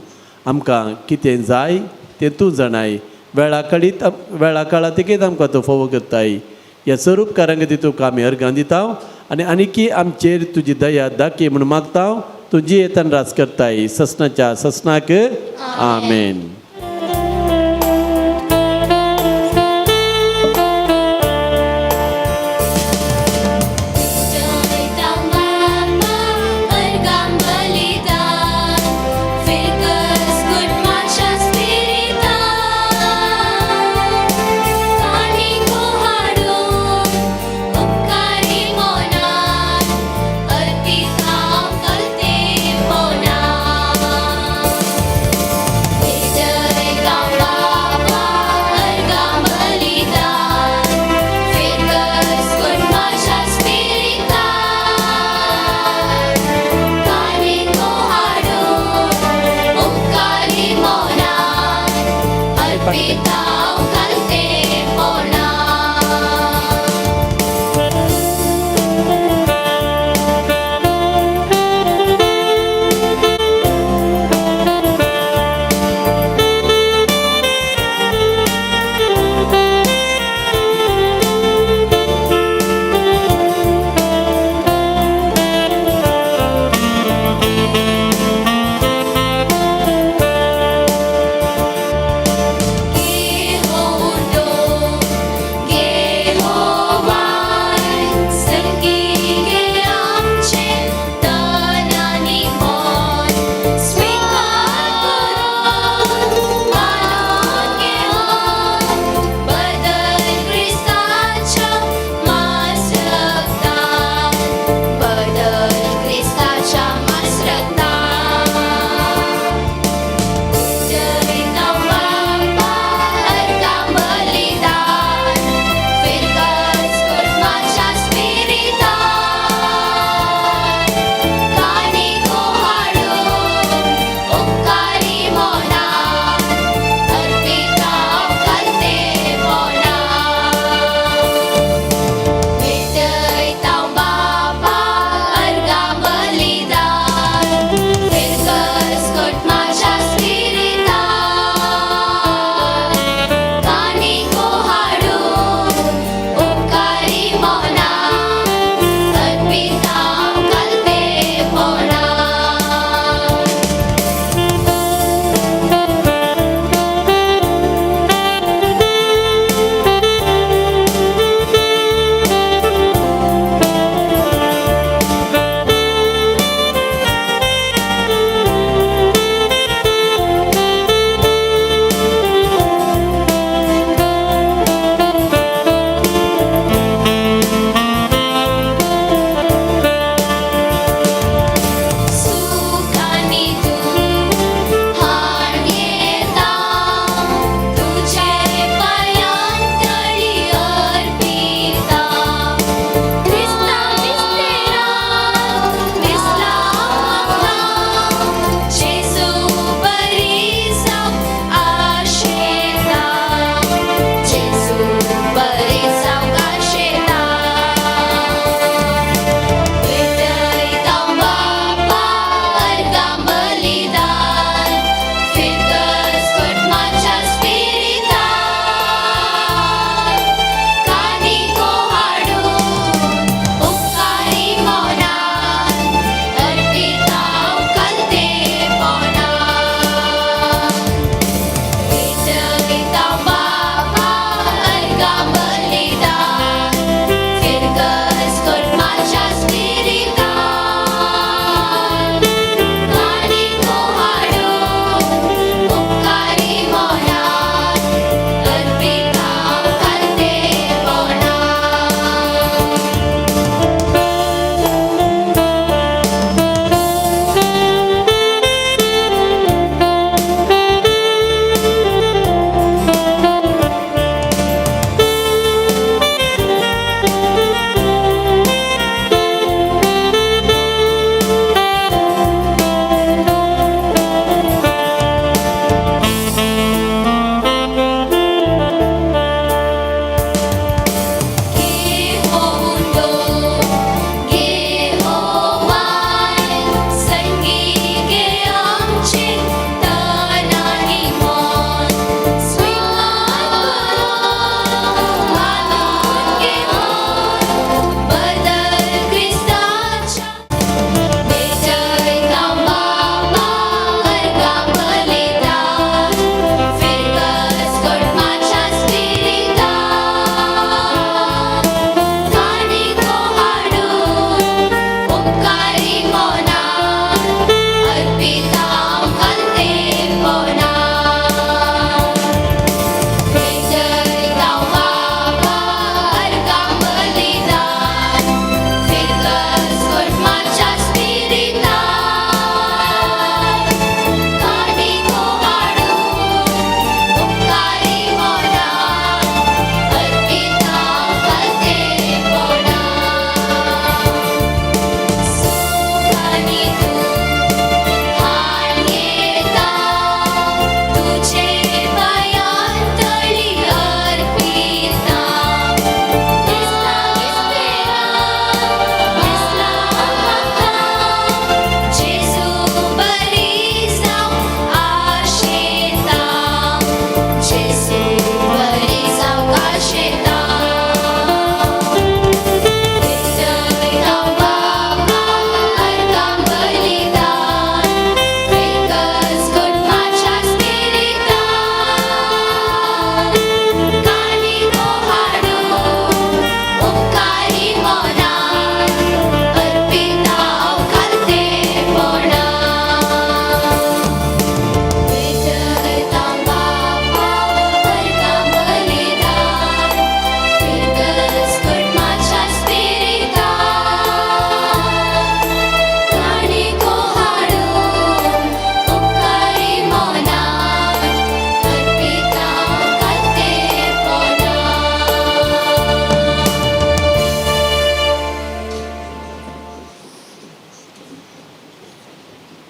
आमकां कितें जाय तें तूं जाणाय. वेळा काळा तिकेत आमकां तो फोव करताय. ह्या स्वरूपकारां खातीर तुका आमी अर्गां दिता आनी आनीकी आमचेर तुजी दया दाखय म्हूण मागता. तूं जी येतान रास करताय. ससनाच्या ससनाक आमेन.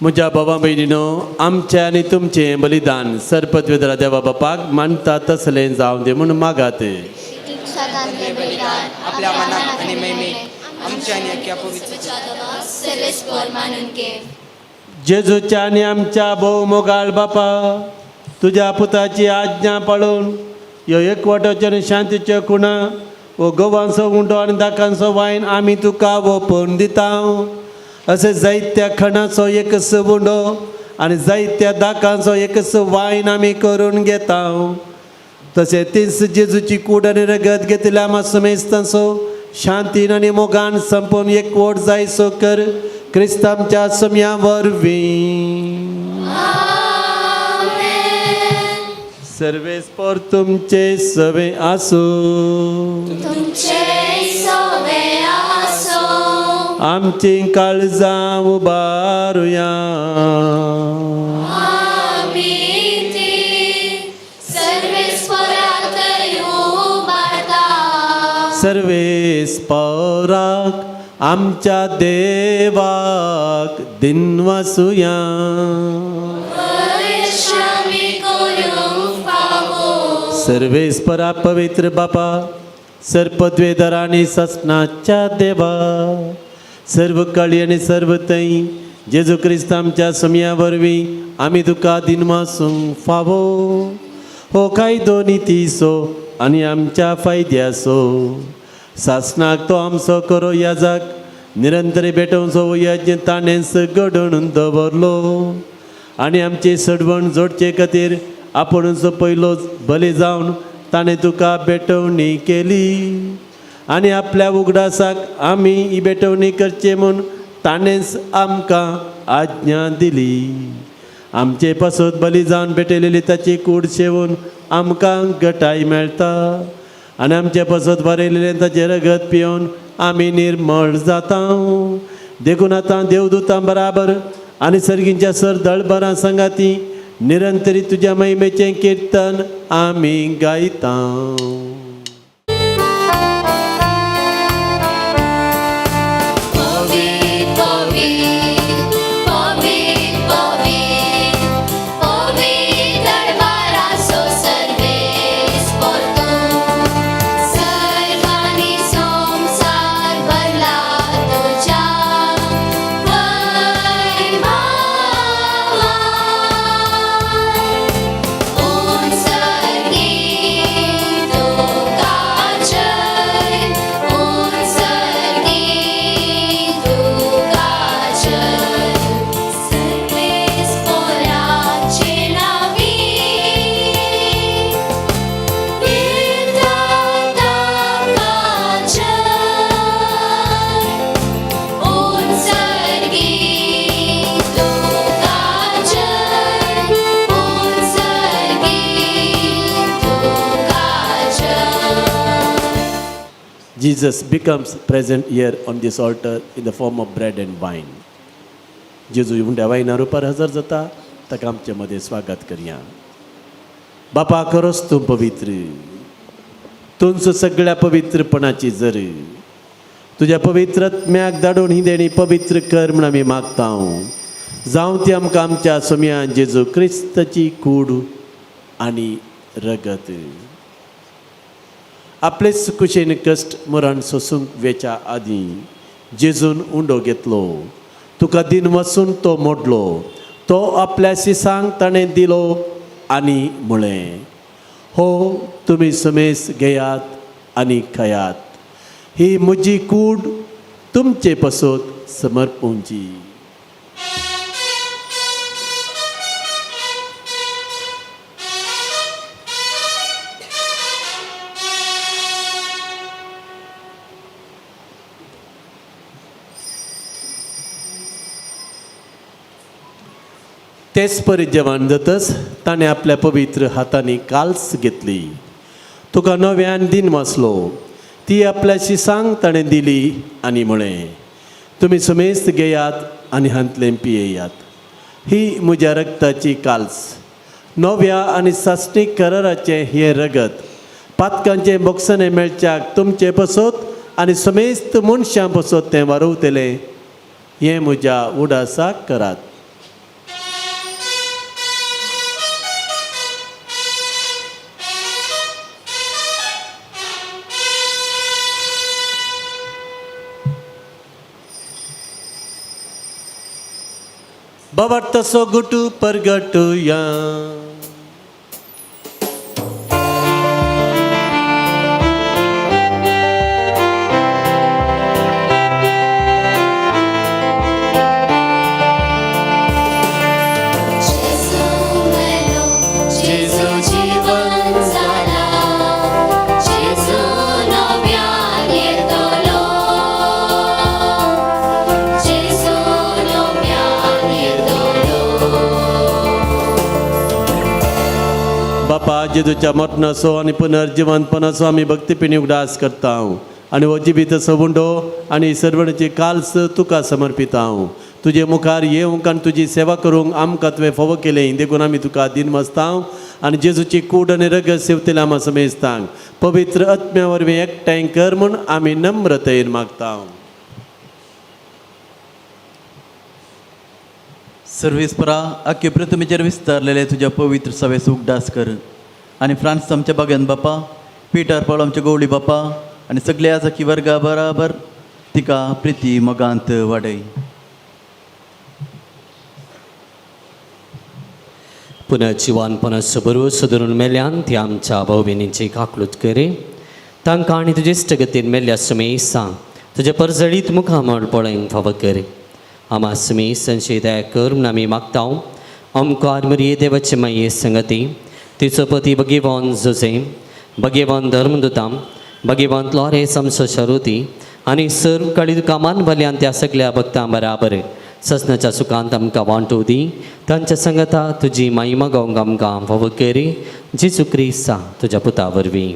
म्हज्या भावा भयणीनो, आमचें आनी तुमचें बलिदान सरपत्वेदरा देवा बापाक मानता तसलें जावं दे म्हूण मागात. आपल्या मनात आणि महिमेत आमच्या आणि एका पवित्र जेजूच्या आनी आमच्या भोव मोगाळ बापा, तुज्या पुताची आज्ञा पाळून ह्यो एकवटाच्यो आनी शांतीच्यो खुणा वो गोवांचो उंटो आनी दाकांचो वायन आमी तुका ओपोवन दिता. अशें जायत्या खणाचो एकच उंडो आनी जायत्या दाकांचो एकच वायन आमी करून घेता. तशें तीच जेजूची कूड आनी रगत घेतल्या मातसो मेस्तांचो शांतीन आनी मोगान संपून एकवट जायसो कर. क्रिस्तांच्या समया वरवीं सर्वेस्पर तुमचे सवे आसो. आमची काळजां उबारुया. सर्वेस्पराक आमच्या देवाक दिनवासुया. सर्वेस्परा पवित्र बापा, सरपद्वेदर आनी ससनाच्या देवा, सर्व काळी आनी सर्व थंय जेजू क्रिस्त आमच्या समया वरवीं आमी तुका दिनवासूंक फावो. हो कायदो नितीसो आनी आमच्या फायद्याचो. सासनाक तो आमचो करो याजाक निरंतर भेटोवचो यज्ञ ताणेंच घडोवन दवरलो. आनी आमचे सडवण जोडचे खातीर आपुणूच पयलो बली जावन ताणें तुका भेटवणी केली. आनी आपल्या उगडासाक आमी ही भेटवणी करचे म्हूण ताणेंच आमकां आज्ञा दिली. आमचे पासत बली जावन भेटलेली ताची कूड सेवून आमकां घटाय मेळटा. आनी आमचे पासत भरयलेलें ताचें रगत पिवन आमी निर्मळ जाता. देखून आतां देवदूतां बराबर आनी सर्गींच्या सर दळबरां संगाती निरंतरी तुज्या महिमेचें किर्तन आमी गायता. Jesus becomes present here on this altar in the form of bread and wine. जेजू उंड्या वायना रुपार हजर जाता, ताका आमचे मदें स्वागत करया. बापा करोस तूं पवित्र, तुमचो सगळ्या पवित्रपणाची जर तुज्या पवित्रत्म्याक धाडून ही देणी पवित्र कर म्हूण आमी मागता. जावं ती आमकां आमच्या समयान जेजू क्रिस्ताची कूड आनी रगत. आपले कुशेन कश्ट मरण सोसूंक वेच्या आदीं जेजून उंडो घेतलो. तुका दिन वचून तो मोडलो. तो आपल्या शिसांक ताणें दिलो आनी म्हळें, हो तुमी समेस घेयात आनी खायात. ही म्हजी कूड तुमचे पासत समर्पोवची. तेच परी जेवण जातच ताणें आपल्या पवित्र हातांनी काल्स घेतली. तुका नव्यान दिन वाचलो. ती आपल्या शिसांक ताणें दिली आनी म्हळें, तुमी समेस्त घेयात आनी हांतलें पियेयात. ही म्हज्या रगताची काल्स, नव्या आनी सासणीक कराराचें हें रगत. पातकांचें बोगसणें मेळच्याक तुमचे पासत आनी समेस्त मनशां पासत तें वारवतलें. हें म्हज्या उडासाक करात. बवरतसो गुटू परगटूया. बापा जेजूच्या मरणाचो आनी पुनर्जिवंतपणाचो आमी भक्तीपणी उगडास करता आनी हो जिबीत सवुंडो आनी सर्वणाची काल्स तुका समर्पिता. तुजे मुखार येवंक आनी तुजी सेवा करूंक आमकां तुवें फोव केलें देखून आमी तुका दिनमस्ता आनी जेजूची कूड आनी रगत सेवतेले आमी समेजता. पवित्र आत्म्या वरवीं एकठांय कर म्हूण आमी नम्रतेन मागता. सर्वेस्परा आख्खे प्रथमेचेर विस्तारलेले तुज्या पवित्र सभेस उगडास कर आनी फ्रांस आमच्या बागेन बापा, पिटर पॉल आमच्या गवळी बापा आनी सगळ्या सखी वर्गा बराबर तिका प्रिती मोगांत वाडय. पुनर्जिवानपणाचो भरवसो धरून मेल्यान ती आमच्या भाव भयणींची काकलूत करे. तांकां आनी तुजे इश्टगतीन मेल्ल्या समेसा तुज्या परजळीत मुखामळ पळोवंक फाव करे. आमा समी संशय दया कर म्हूण आमी मागता. अमकार मरिये देवाचे माये संगती, तिचो पती भगिवान जोसे, भगिवान धर्मदुताम, भगिवान लॉरेस आमचो शारुती आनी सर्व काळी कामान भल्यान त्या सगळ्या भक्तां बराबर ससनाच्या सुखांत आमकां वांटू दी. तांच्या संगता तुजी महिमा गावंक आमकां फाव करे. जेजू क्रिस्ता तुज्या पुता वरवीं.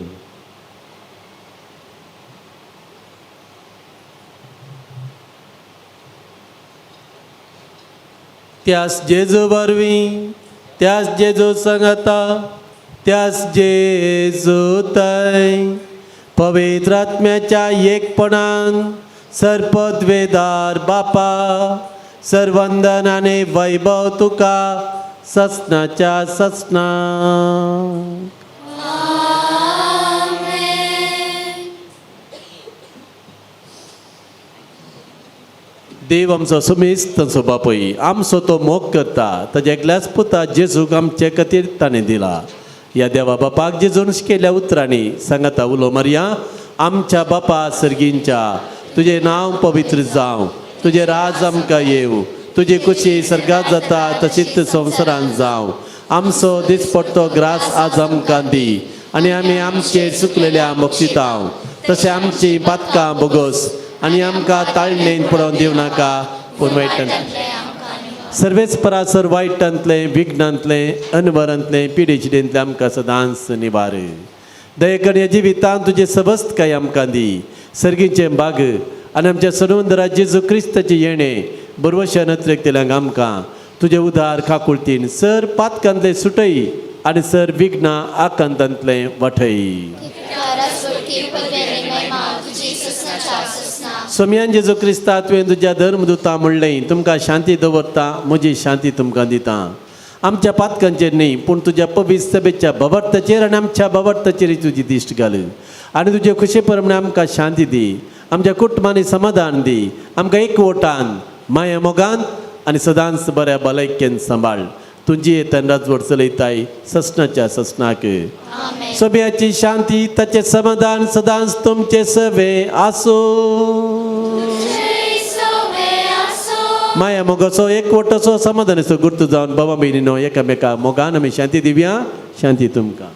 त्यास जेजू वरवीं, त्यास जेजू संगता, त्यास जेजू तय पवित्र आत्म्याच्या एकपणान सर्पद्वेदार बापा सर्वंदन आनी वैभव तुका ससनाच्या ससना. देव आमचो समेस्त तांचो बापूय आमचो तो मोग करता. ताच्या एकल्याच पुता जेजूक आमचे खातीर ताणें दिला. ह्या देवा बापाक जेजून शिकयल्या उतरांनी सांगाता उलो मारया. आमच्या बापा सर्गींच्या, तुजें नांव पवित्र जावं, तुजें राज आमकां येवं, तुजी कुशी सर्गात जाता तशीच संवसारांत जावं. आमचो दिसपट्टो ग्रास आज आमकां दी आनी आमी आमचेर चुकलेल्या मोक्षितांव तशें आमची पातकां बोगोस आनी आमकां ताळणेन पडोवन दिवं नाका पूण वायटांत सर्वेच परासर वायटांतलें विघ्नांतलें अनवरांतलें पिडेचिडेंतलें आमकां सदांच निवार. दयेकन ह्या जिवितांत तुजें सबस्तकाय आमकां दी. सर्गीचें बाग आनी आमच्या सर्वंदरा जेजू क्रिस्ताची येणें बरवशा नत्रेक तेल्यांक आमकां तुजें उदार काकुळतीन सर पातकांतलें सुटय आनी सर विघ्नां आकांतांतलें वठय. सोम्यान जेजू क्रिस्ता तुवें तुज्या धर्मदुता म्हणलें तुमकां शांती दवरता, म्हजी शांती तुमकां दिता. आमच्या पातकांचेर न्ही पूण तुज्या पवित्र सभेच्या भवर्ताचेर आनी आमच्या भवर्ताचेर तुजी दिश्ट घाल आनी तुजे खुशे प्रमाणे आमकां शांती दी. आमच्या कुटुंबांनी समाधान दी. आमकां एकवटान माया मोगांत आनी सदांच बऱ्या भलायकेन सांबाळ. तुजी येतन राजवट चलयताय ससनाच्या ससनाक. सभ्याची शांती ताचें समाधान सदांच तुमचे सवे आसो. माया मोगाचो एकवटाचो समाधानाचो गुर्त जावन बाबा भयणीनो एकामेका मोगान आमी शांती दिवया. शांती तुमकां.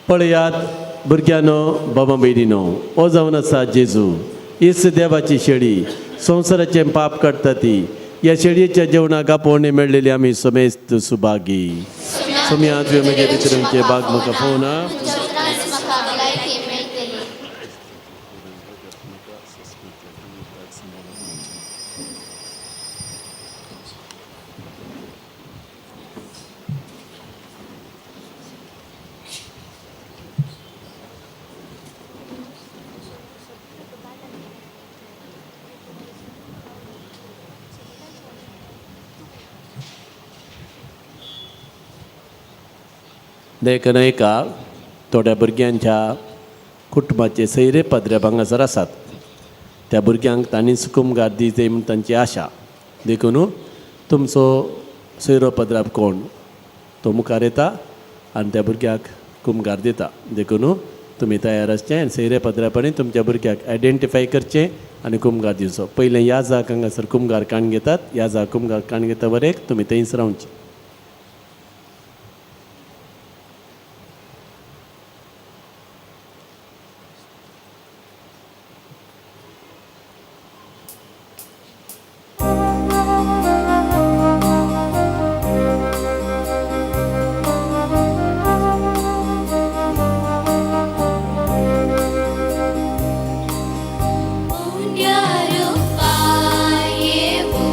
पळयात भुरग्यानो बाबा भयणीनो हो जावन आसा जेजू इस देवाची शेळी संवसाराचें पाप काडटा ती ह्या शेळयेच्या जेवणाक आपोवणे मेळलेली आमी समेस्त सुभागी सोम्या तुवें म्हजे भितरचे बाग म्हाका फोना देखून एका थोड्या भुरग्यांच्या कुटुंबाचे सैरे पदरे हांगासर आसात त्या भुरग्यांक तांणी कुमगार दिवचे म्हूण तांची आशा देखून तुमचो सोयरो पदराब कोण तो मुखार येता आनी त्या भुरग्याक कुमगार दिता देखून तुमी तयार आसचें आनी सैरे पदरापणी तुमच्या भुरग्याक आयडेंटिफाय करचें आनी कुमगार दिवचो पयलें ह्या जाग हांगासर कुमगार काण घेतात ह्या जाग कुमगार काण घेता वरेक तुमी थंयच रावचें पुण्यरूपा येवो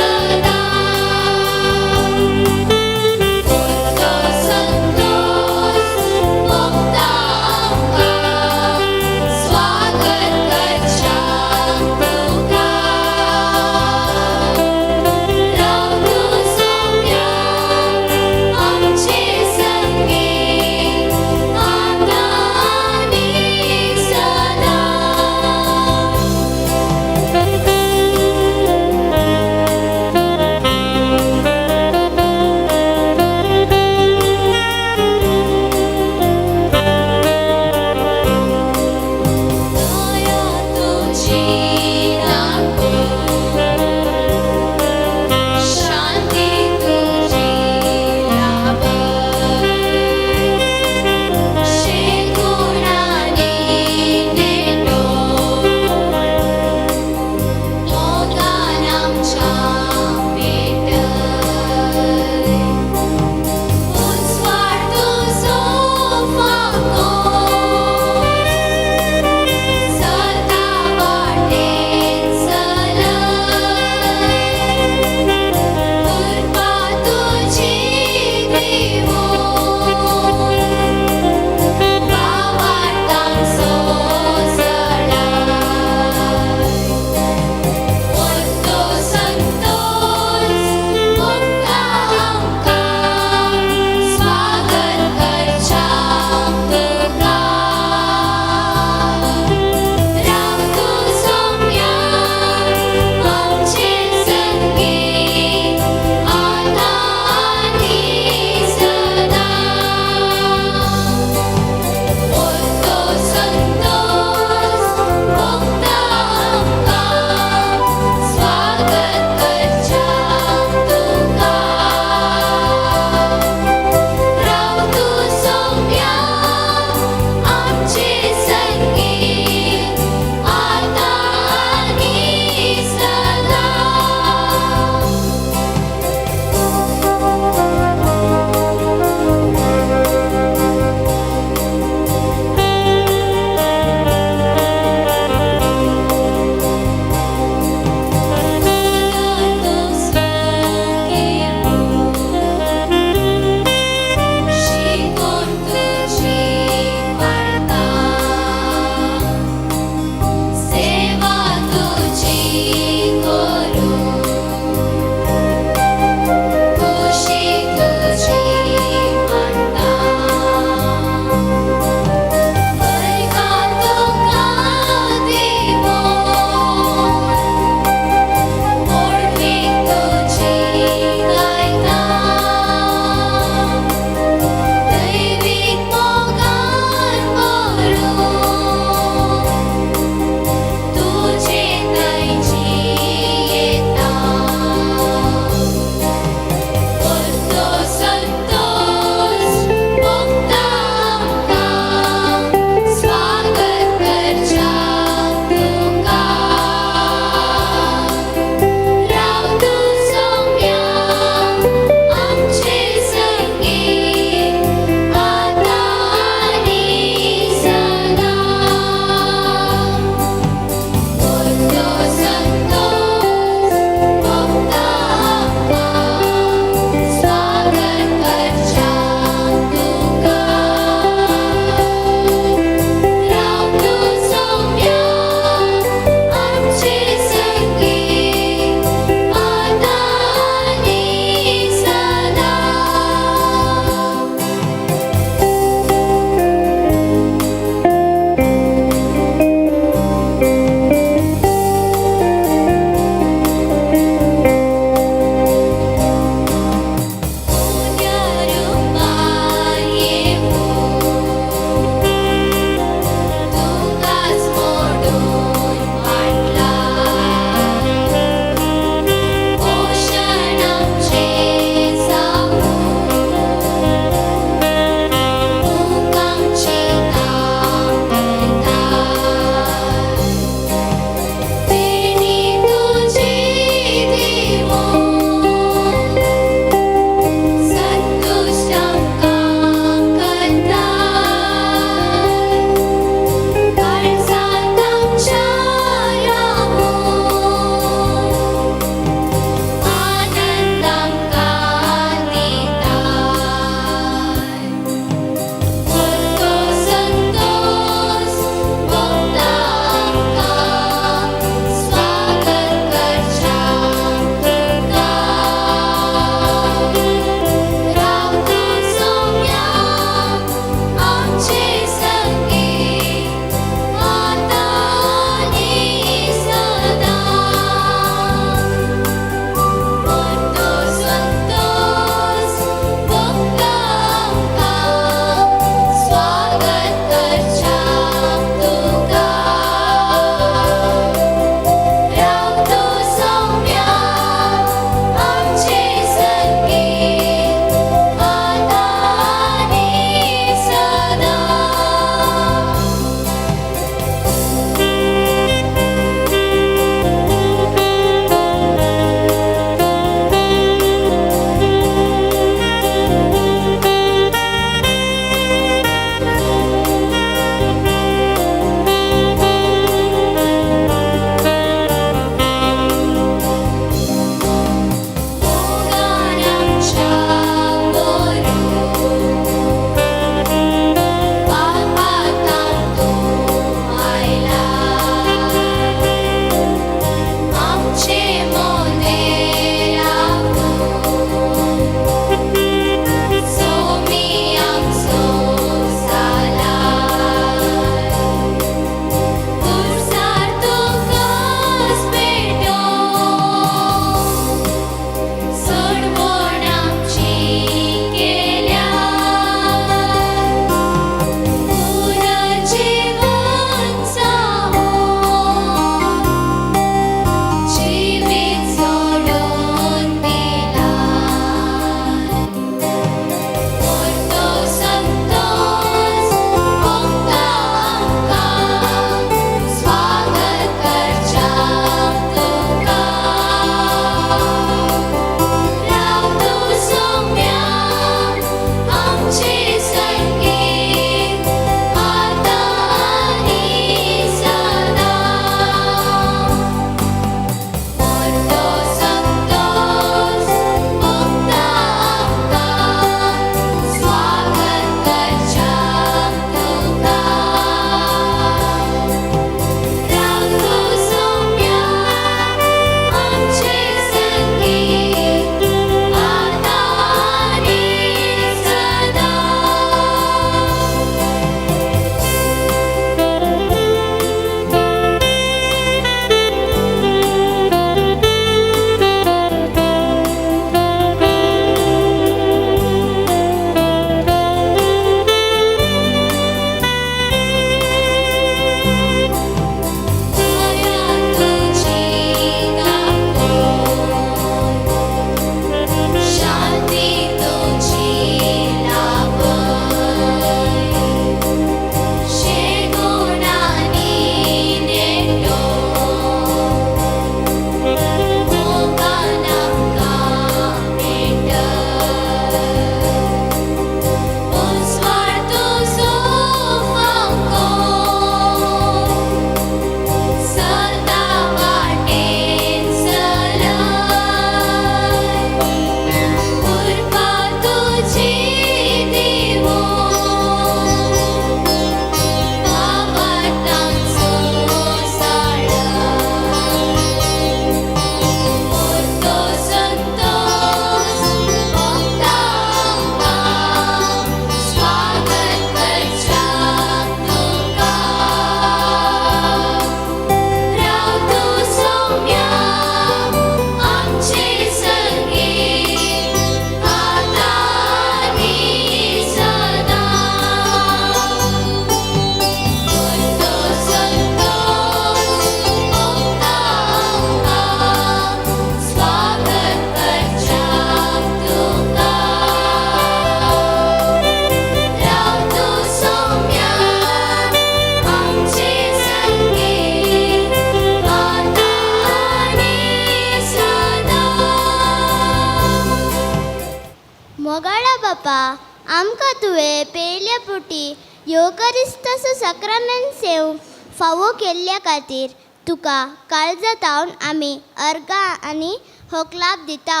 तुवें पेयल्या पुटी योकरिस्तसो सक्रामेंट सेव फावो केल्ल्या खातीर तुका काळजात हांवन आमी अर्गां आनी होकलाप दिता.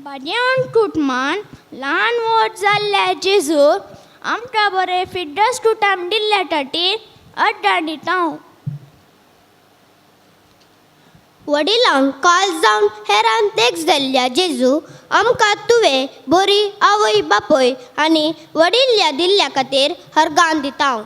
बऱ्यान कुटुंबान ल्हान व्हड जाल्ल्या जेजू आमकां बरें फिड्डस कुटाम दिल्ल्या खातीर अड्डाण दिता हांव. वडिलांक काल जावन हेरान तेग जाल्ल्या जेजू आमकां तुवें बरी आवय बापय आनी वडिल्या दिल्ल्या खातीर हरगान दिता हांव.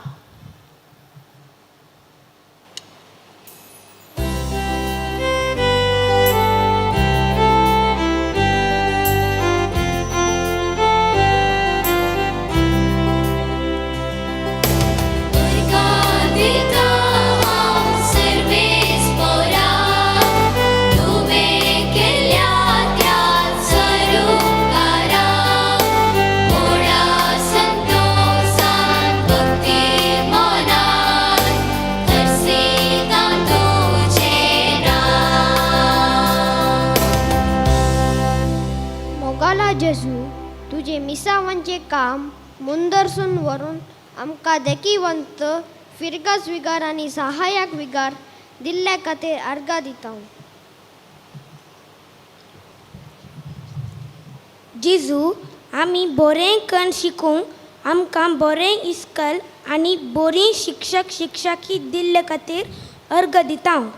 मोगाला जेजू तुझे मिसावांचे काम मुंदरसून व्हरून आमकां देखीवंत फिरगस विगार आनी सहाय्यक विगार दिल्ल्या खातीर अर्गां दिता. जेजू आमी बरें कन्न शिकूंक आमकां बरें इस्कल आनी बरीं शिक्षक शिक्षकी दिल्ले खातीर अर्ग दिता हांव.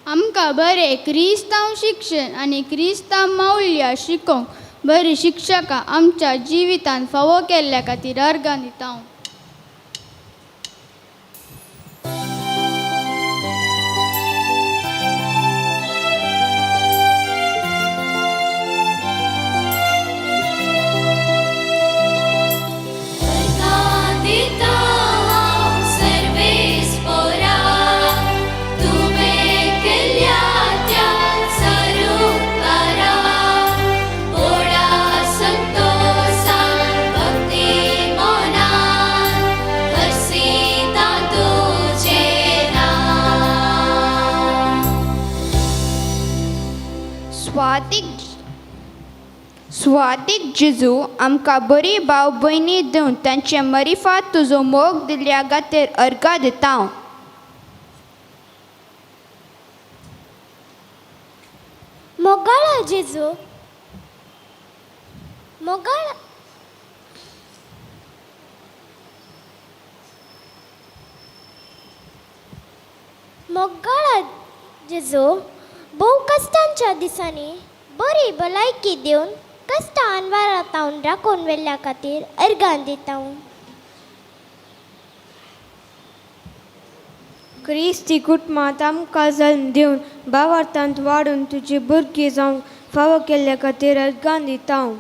आमकां बरें क्रिस्तांव शिक्षण आनी क्रिस्तांव मौल्य शिकोवंक बरीं शिक्षकां आमच्या जिवितांत फावो केल्ल्या खातीर अर्गां दिता हांव. स्वातीक जेजू आमकां बरी भाव भयणी दिवन तांचे मरिफात तुजो मोग दिल्ल्या खातीर अर्गां दिता हांव. मोगाळा जेजू मोगाळा मोगाळा जेजू भोव कश्टांच्या दिसांनी बरी भलायकी दिवन कश्टां अनवारात हांव राखून व्हेल्ल्या खातीर अर्गां दिता हांव. क्रिस्ती कुटुंबांत आमकां जल्म दिवन भावार्थांत वाडून तुजी भुरगीं जावंक फावो केल्ल्या खातीर अर्गां दिता हांव.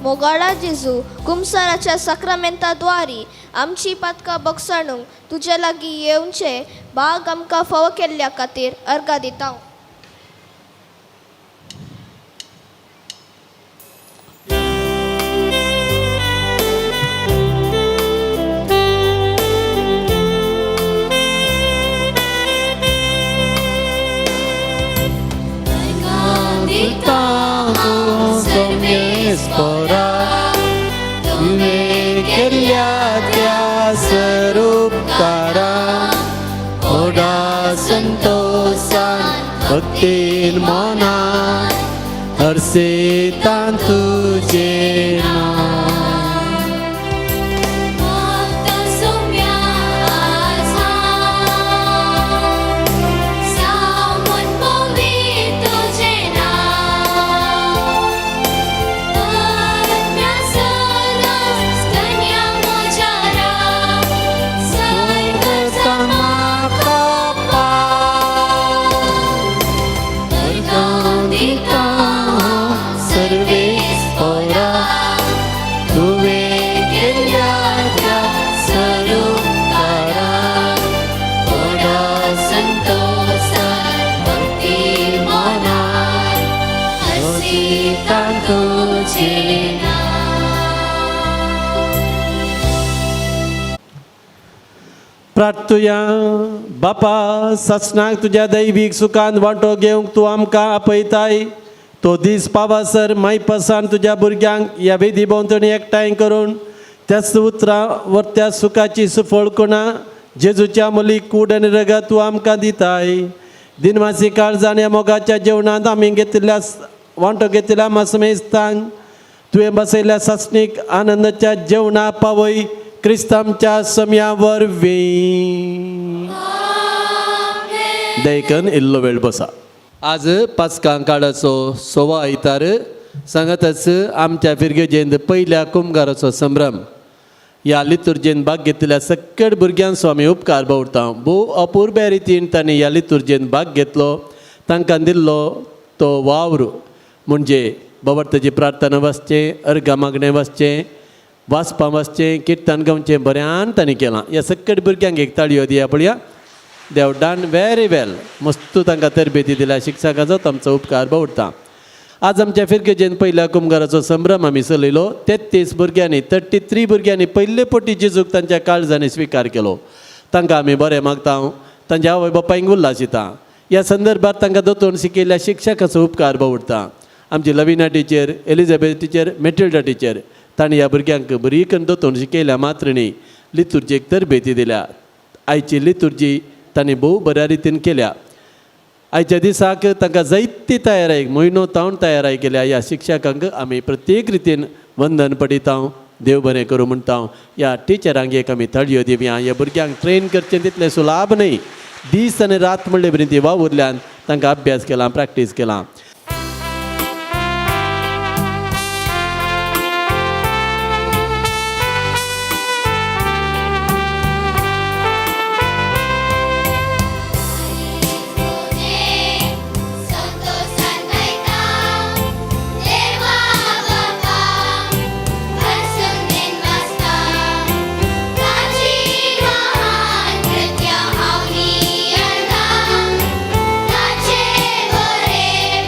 मोगाळा जेजू कुमसाराच्या सक्रामेंताद्वारी आमची पातकां बगसाणूंक तुजे लागीं येवचे भाग आमकां फावो केल्ल्या खातीर अर्गां दिता हांव. तुवें केल्ल्या त्या स्वरूपकारा ओडा संतोषान भक्तीन मनान हर्षितान तुजें नांव. सर्वेस्परा प्रार्थुया. बापा, ससनाक तुझ्या दैवीक सुखान वांटो घेवंक तूं आमकां आपयताय. तो दीस पावासर माई पसान तुझ्या भुरग्यांक ह्या वेदी भोंवतणी एकठांय करून त्याच उतरां वर त्या सुखाची सुफळ कोणा जेजूच्या मुलीक कूड आनी रगत तूं आमकां दिताय. दिनवासी काळजान ह्या मोगाच्या जेवणांत आमी घेतिल्ल्या वांटो घेतिल्ल्या मसमेस्तांक तुवें बसयल्ल्या ससनीक आनंदाच्या जेवणा पावय क्रिस्तांच्या समया वरवीं. देखन इल्लो वेळ बसा. आज पास्कां काळाचो 6वा आयतार सांगातच आमच्या फिरगेजेंत पयल्या कुमगाराचो संभ्रम. ह्या लितुर्जेन भाग घेतिल्ल्या सकट भुरग्यांचो आमी उपकार भोवता. भोव अपुर्ब्या रितीन तांणी ह्या लितुर्जेन भाग घेतलो. तांकां दिल्लो तो वावर म्हणजे भवार्थाची प्रार्थना वाचचें, अर्घ मागणें वाचचें, वाचपां वाचचें, किर्तन गावचें बऱ्यान तांणी केलां. ह्या सकट भुरग्यांक एक ताळयो दिया पळया. दे हॅव डन वेरी वेल. मस्त तांकां तरबेती दिल्या. शिक्षकाचो तांचो उपकार भोवता. आज आमच्या फिरकेजेन पयल्या कुमगाराचो संभ्रम आमी चलयलो. 33 भुरग्यांनी 33 भुरग्यांनी पयले पटी जेजूक तांच्या काळजांनी स्विकार केलो. तांकां आमी बरें मागता. तांच्या आवय बापायक उल्हासिता. ह्या संदर्भांत तांकां दोतोर शिकयल्ल्या शिक्षकाचो उपकार भोवता. आमची Lavina teacher, Elizabeth teacher, Matilda teacher तांणी ह्या भुरग्यांक बरी करून दोतोर शिकयल्या मात्रिणी लितुर्जेक तरबेती दिल्या. आयची लितुर्जी तांणी भोव बऱ्या रितीन केल्या. आयच्या दिसाक तांकां जायती तयारायेक म्हयनो तावन तयाराय केल्या. ह्या शिक्षकांक आमी प्रत्येक रितीन वंदन पडिता. देव बरें करूं म्हणटा. ह्या टिचरांक एक आमी थाळयो दिवया. ह्या भुरग्यांक ट्रेन करचें तितलें सुलाभ न्हय. दीस आनी रात म्हणले बरी ती वावुरल्यान तांकां अभ्यास केला, प्रॅक्टीस केला.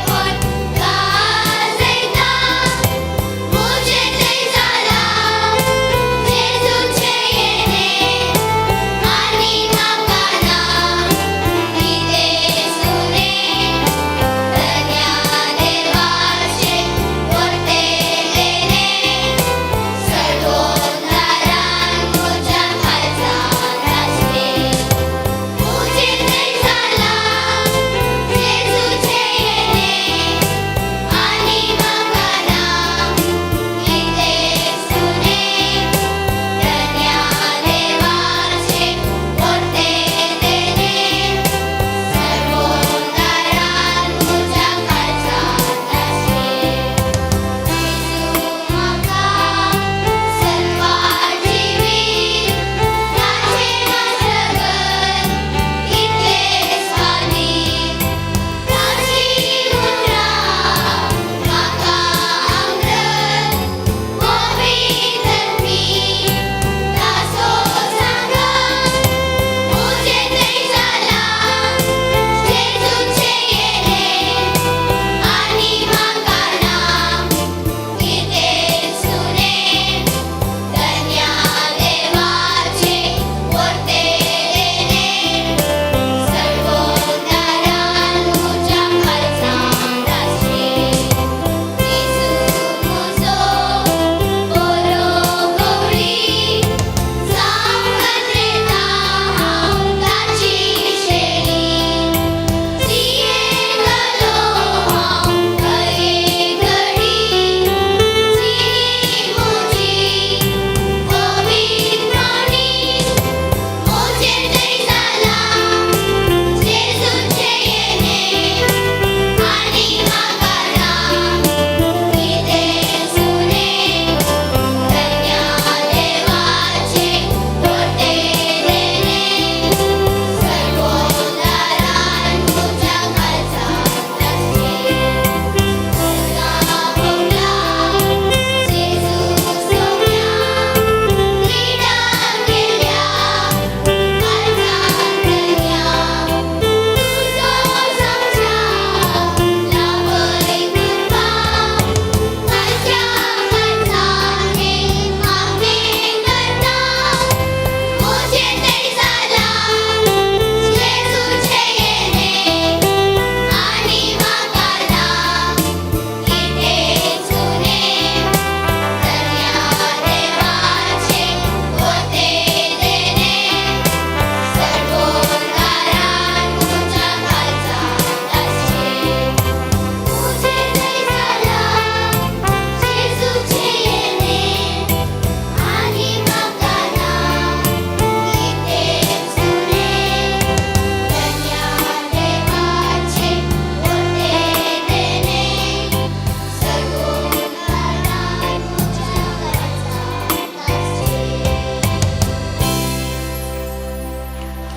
Bore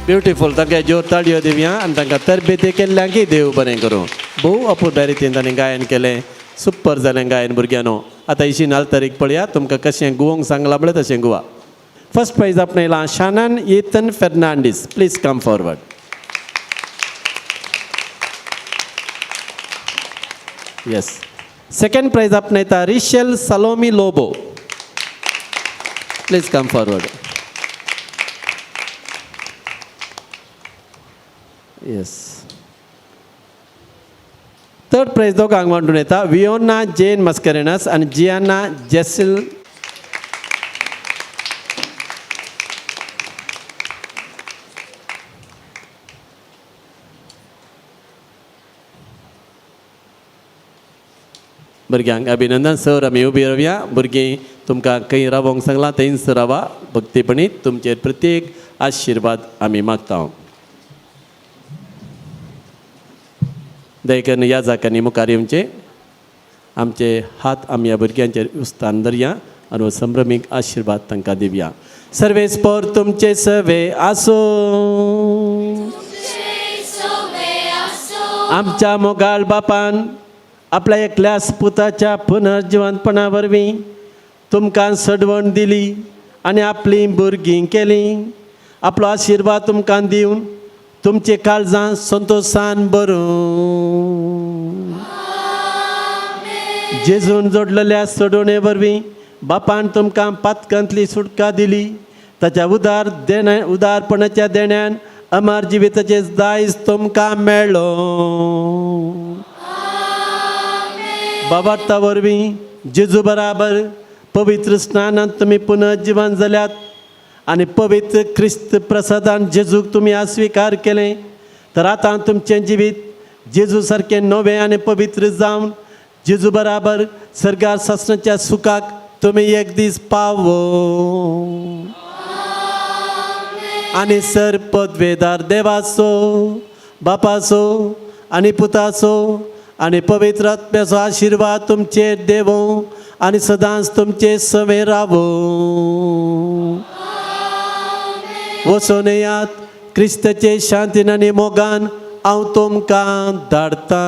ब्युटिफूल तांकां जोर ताळयो दिवया आनी तांकां तरबेती केल्ल्या की देव बरें करूं भोव अपुरब्या रितीन ताणें गायन केलें सुपर जालें गायन भुरग्यानो आतां इशी नाल तारीख पळया तुमकां कशें गुवोंक सांगलां म्हळ्यार तशें गुवा फर्स्ट प्रायज आपणयलां शानान Ethan Fernandes please come forward yes second prize आपणयता Richelle Salome Lobo please come forward yes third prize दोगांक वांटून येता वियोना जेन मस्करेनस आनी जियाना जेसिल भुरग्यांक अभिनंदन सर आमी उबी रावया भुरगीं तुमकां खंय रावोंक सांगलां थंयच रावा भक्तीपणीत तुमचेर प्रत्येक आशिर्वाद आमी मागता दयकन ह्या जाग्यांनी मुखार येवचे आमचे हात आमी ह्या भुरग्यांचेर उस्तान धरया आनी हो संभ्रमीक आशिर्वाद तांकां दिवया सर्वेस्पर तुमचे सवे आसो आमच्या मोगाळ बापान आपल्या एकल्याच पुताच्या पुनर्जिवंतपणा वरवीं तुमकां सडवण दिली आनी आपलीं भुरगीं केलीं आपलो आशिर्वाद तुमकां दिवन तुमचे काळजां संतोशान भरून जेजून जोडलेल्या सडवणे वरवीं बापान तुमकां पातकांतली सुटका दिली ताच्या उदारपणाच्या देण्यान अमर जिविताचे दायज तुमकां मेळ्ळो बाबार्ता वरवीं जेजू बराबर पवित्र स्नानांत तुमी पुनर्जीवन जाल्यात आनी पवित्र क्रिस्त प्रसादान जेजूक तुमी अस्विकार केलें तर आतां तुमचें जिवीत जेजू सारकें नवें आनी पवित्र जावन जेजू बराबर सर्गार सासणाच्या सुखाक तुमी एक दीस पावो आनी सर पदवेदार देवाचो बापाचो आनी पुताचो आनी पवित्र आत्म्याचो आशिर्वाद तुमचेर देवो आनी सदांच तुमचे सवे रावो वचून येयात क्रिस्ताचे शांतीन आनी मोगान हांव तुमकां धाडटां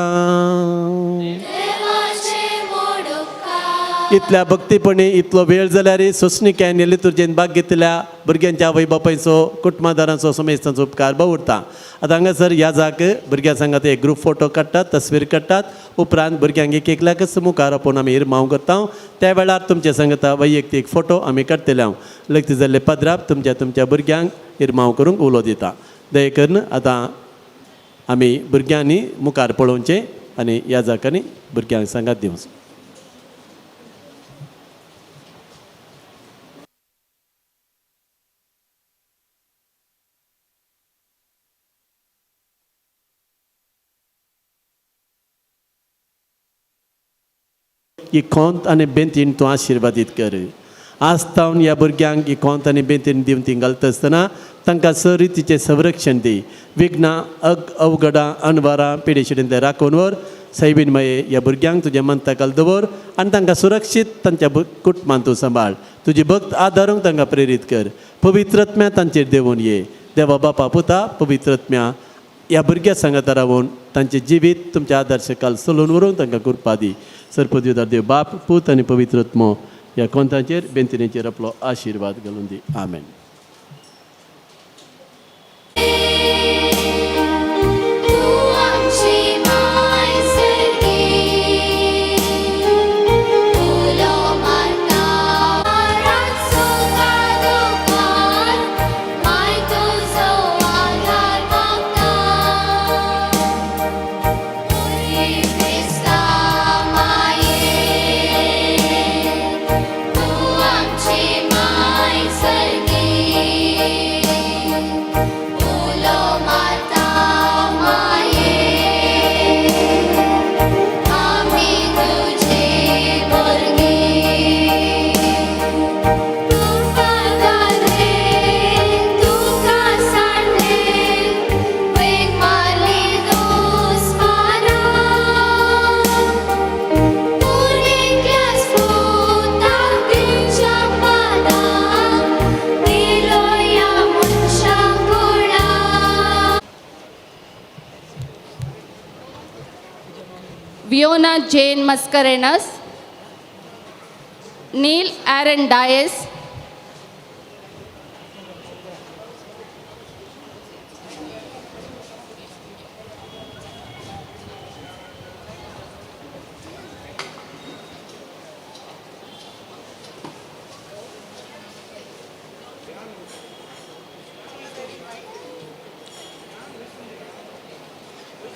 इतल्या भक्तीपणी इतलो वेळ जाल्यार सोंसणिकेन लितुर्जेन भाग घेतल्या भुरग्यांच्या आवय बापायचो कुटुंबदारांचो समेस्तांचो उपकार भाव उरता आतां हांगासर ह्या जाग भुरग्यां सांगात एक ग्रूप फोटो काडटात तस्वीर काडटात उपरांत भुरग्यांक एक एकल्याकच मुखार आपोवन आमी इरमाव करता त्या वेळार तुमच्या सांगता वैयक्तीक फोटो आमी काडटले हांव लग्न जाल्ले पदराप तुमच्या भुरग्यांक इरमाव करूंक उलो दिता दय करून आतां आमी भुरग्यांनी मुखार पळोवचें आनी ह्या जागांनी भुरग्यांक सांगात दिवचो ही खोंत आनी बेंतीन तूं आशिर्वादीत कर आज तावन ह्या भुरग्यांक ही खोंत आनी बेंतीन दिवन ती घालता आसतना तांकां सरितीचें संरक्षण दी विघ्नां अवघडां अनवरां पिडेशिडेंतले राखून व्हर सायबीन मये ह्या भुरग्यांक तुज्या मंतकाल दवर आनी तांकां सुरक्षीत तांच्या कुटुंबांत तूं सांबाळ तुजी भक्त आदारूंक तांकां प्रेरीत कर पवित्रत्म्या तांचेर देवून ये देवा बापा पुता पवित्रत्म्या ह्या भुरग्या सांगात रावून तांचें जिवीत तुमच्या आदर्शकाल चलोवन व्हरूंक तांकां कृपा दी सरपदवीदार देव बाप पूत आनी पवित्रत्मो ह्या कोंतांचेर बेंतिणेचेर आपलो आशिर्वाद घालून दी आमेन Sargi Viona Jane Mascarenhas, Neil Aaron Dias,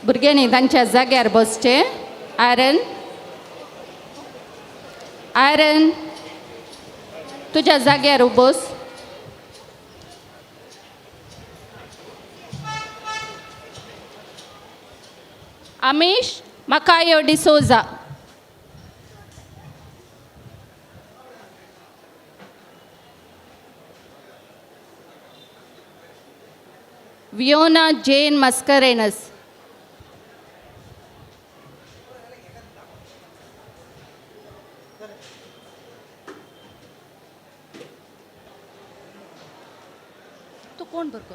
भुरग्यांनी तांच्या जाग्यार बसचे. आयरन आयरन तुझ्या जाग्यार बस. आमिश मकायो डिसोजा, Viona Jane Mascarenhas, तू कोण बरको?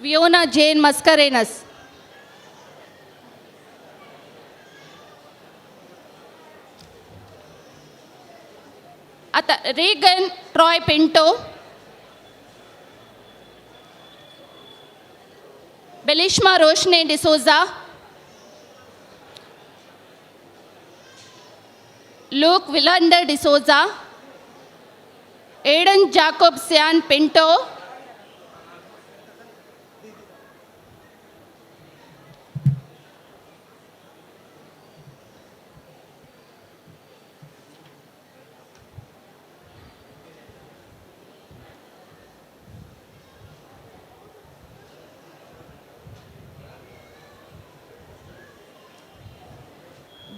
Viona Jane Mascarenhas, आता Reagan Troy Pinto, Belishma Roshne D'Souza, Luke Vilander D'Souza, Aiden Jacob Sian Pinto,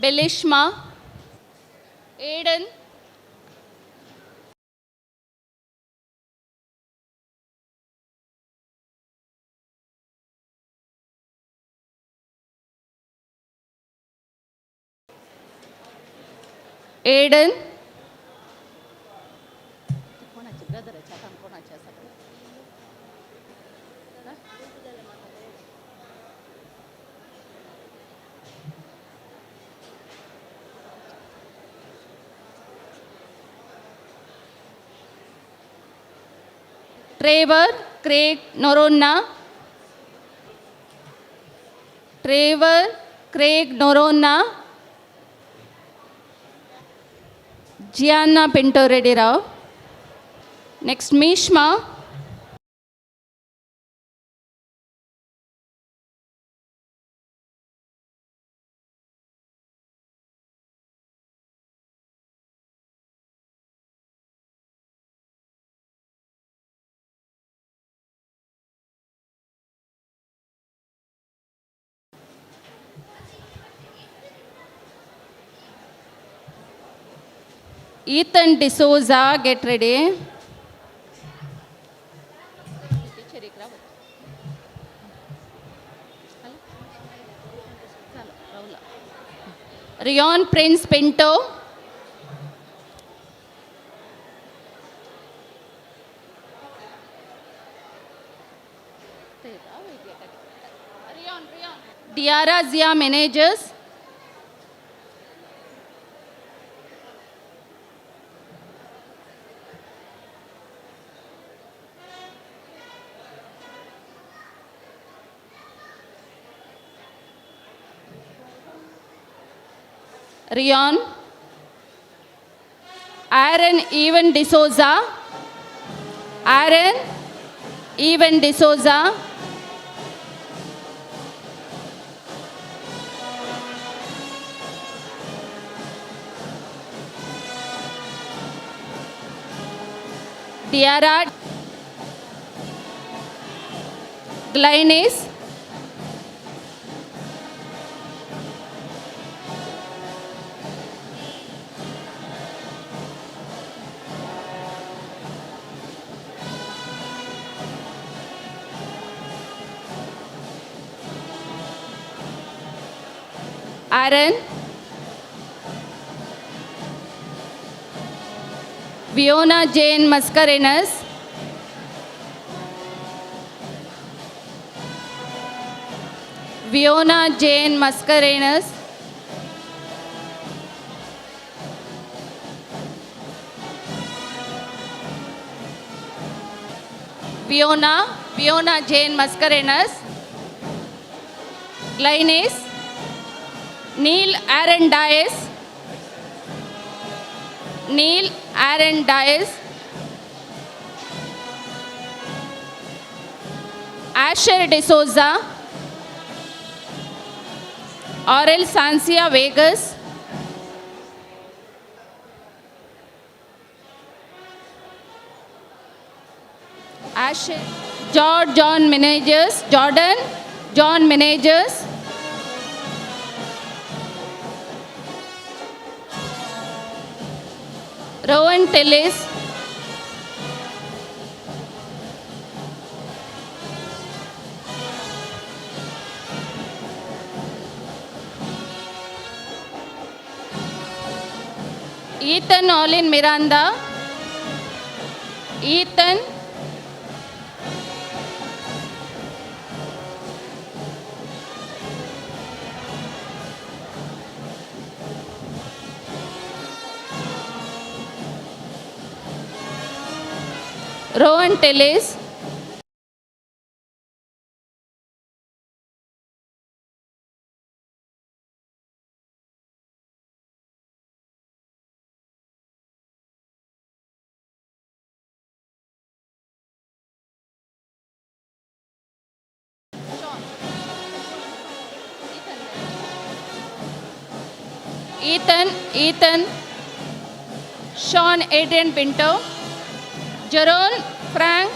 Belishma, Aiden, Aiden, Trevor Craig Noronha, Trevor Craig Noronha, Jiana Pinto Reddy Rao. Next Mishma, Ethan D'Souza, get ready. Rion Prince Pinto, Diara Zia Managers, Rion, Aaron Evan D'Souza, Aaron Evan D'Souza, Diara Glynis, Aaron, Viona Jane Mascarenhas, Viona Jane Mascarenhas, Fiona Jane Mascarenhas. Glynis, Neil Aaron Dias, Asher D'Souza, Aurel Sancia Vegas, Asher Jordan John Managers, Rowan Tillis, Ethan Olin Miranda, Rowan Tillis, Ethan, Sean Adrian Pinto, Jerome Frank,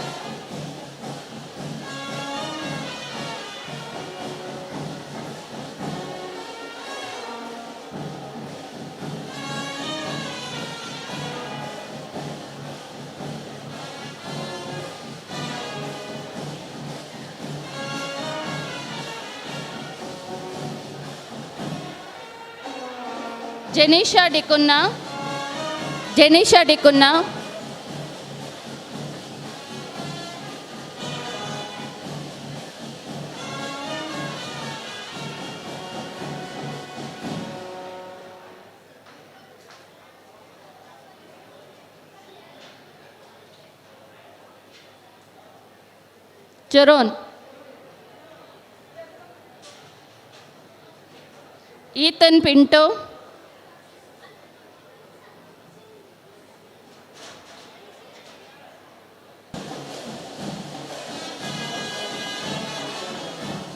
Jenisha Dikunna, Jerome, Ethan Pinto,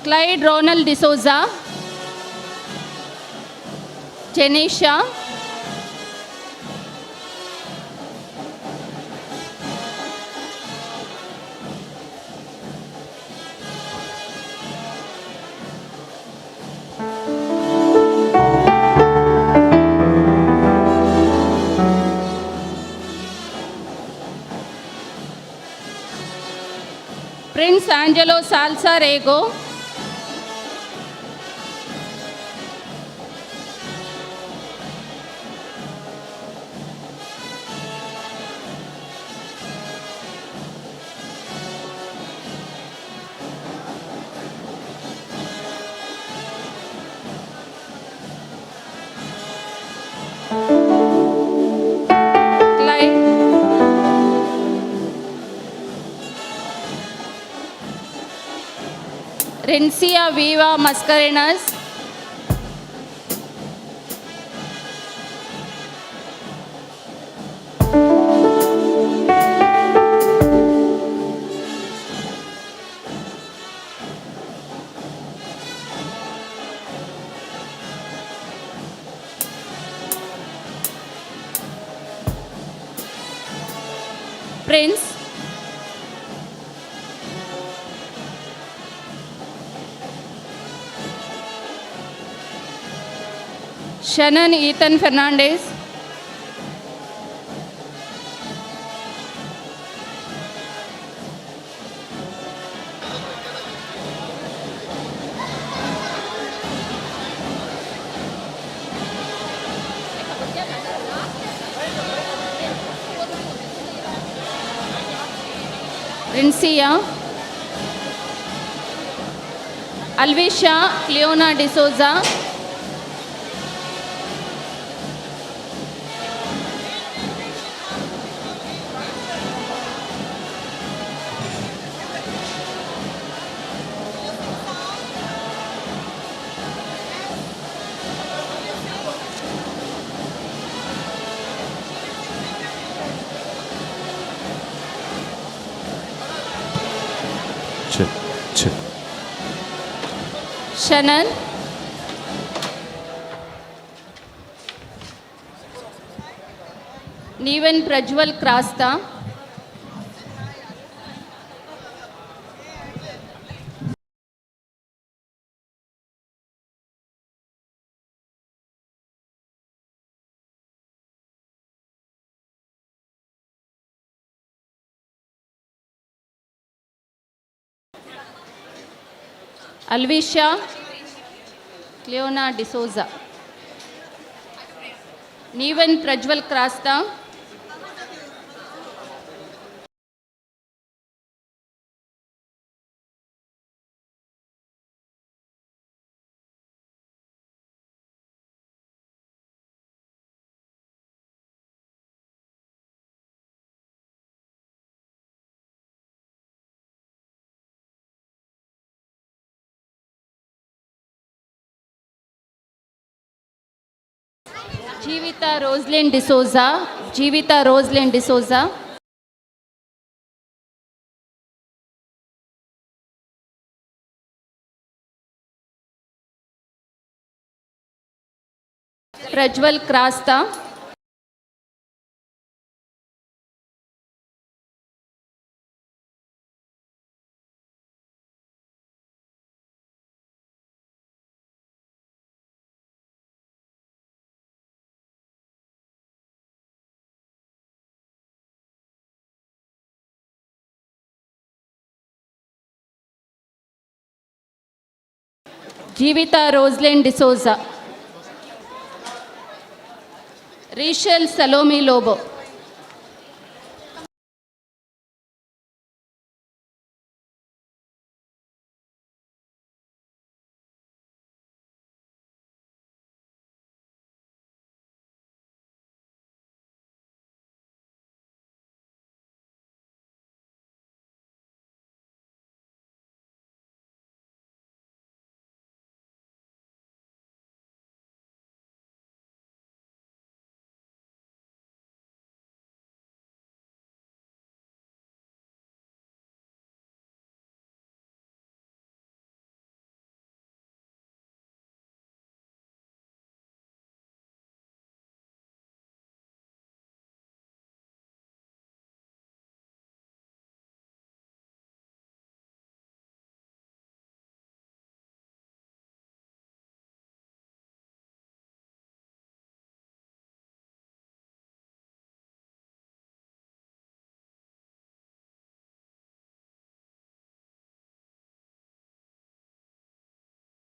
Clyde Ronald D'Souza, Jenisha, Prince Angelo Salsa Rego, Rencia Viva Mascarenhas, Prince, Shannon Ethan Fernandez, Rencia, Alvisha Cleona D'Souza, शनन नीवन प्रज्वल क्रास्ता अल्विशा क्लियोना डिसोजा नीवन प्रज्वल क्रास्ता जीविता रोजलिन डिसोजा जीविता रोजलिन डिसोजा प्रज्वल क्रास्ता जीविता रोजलिन डिसोजा रिशल सलोमी लोबो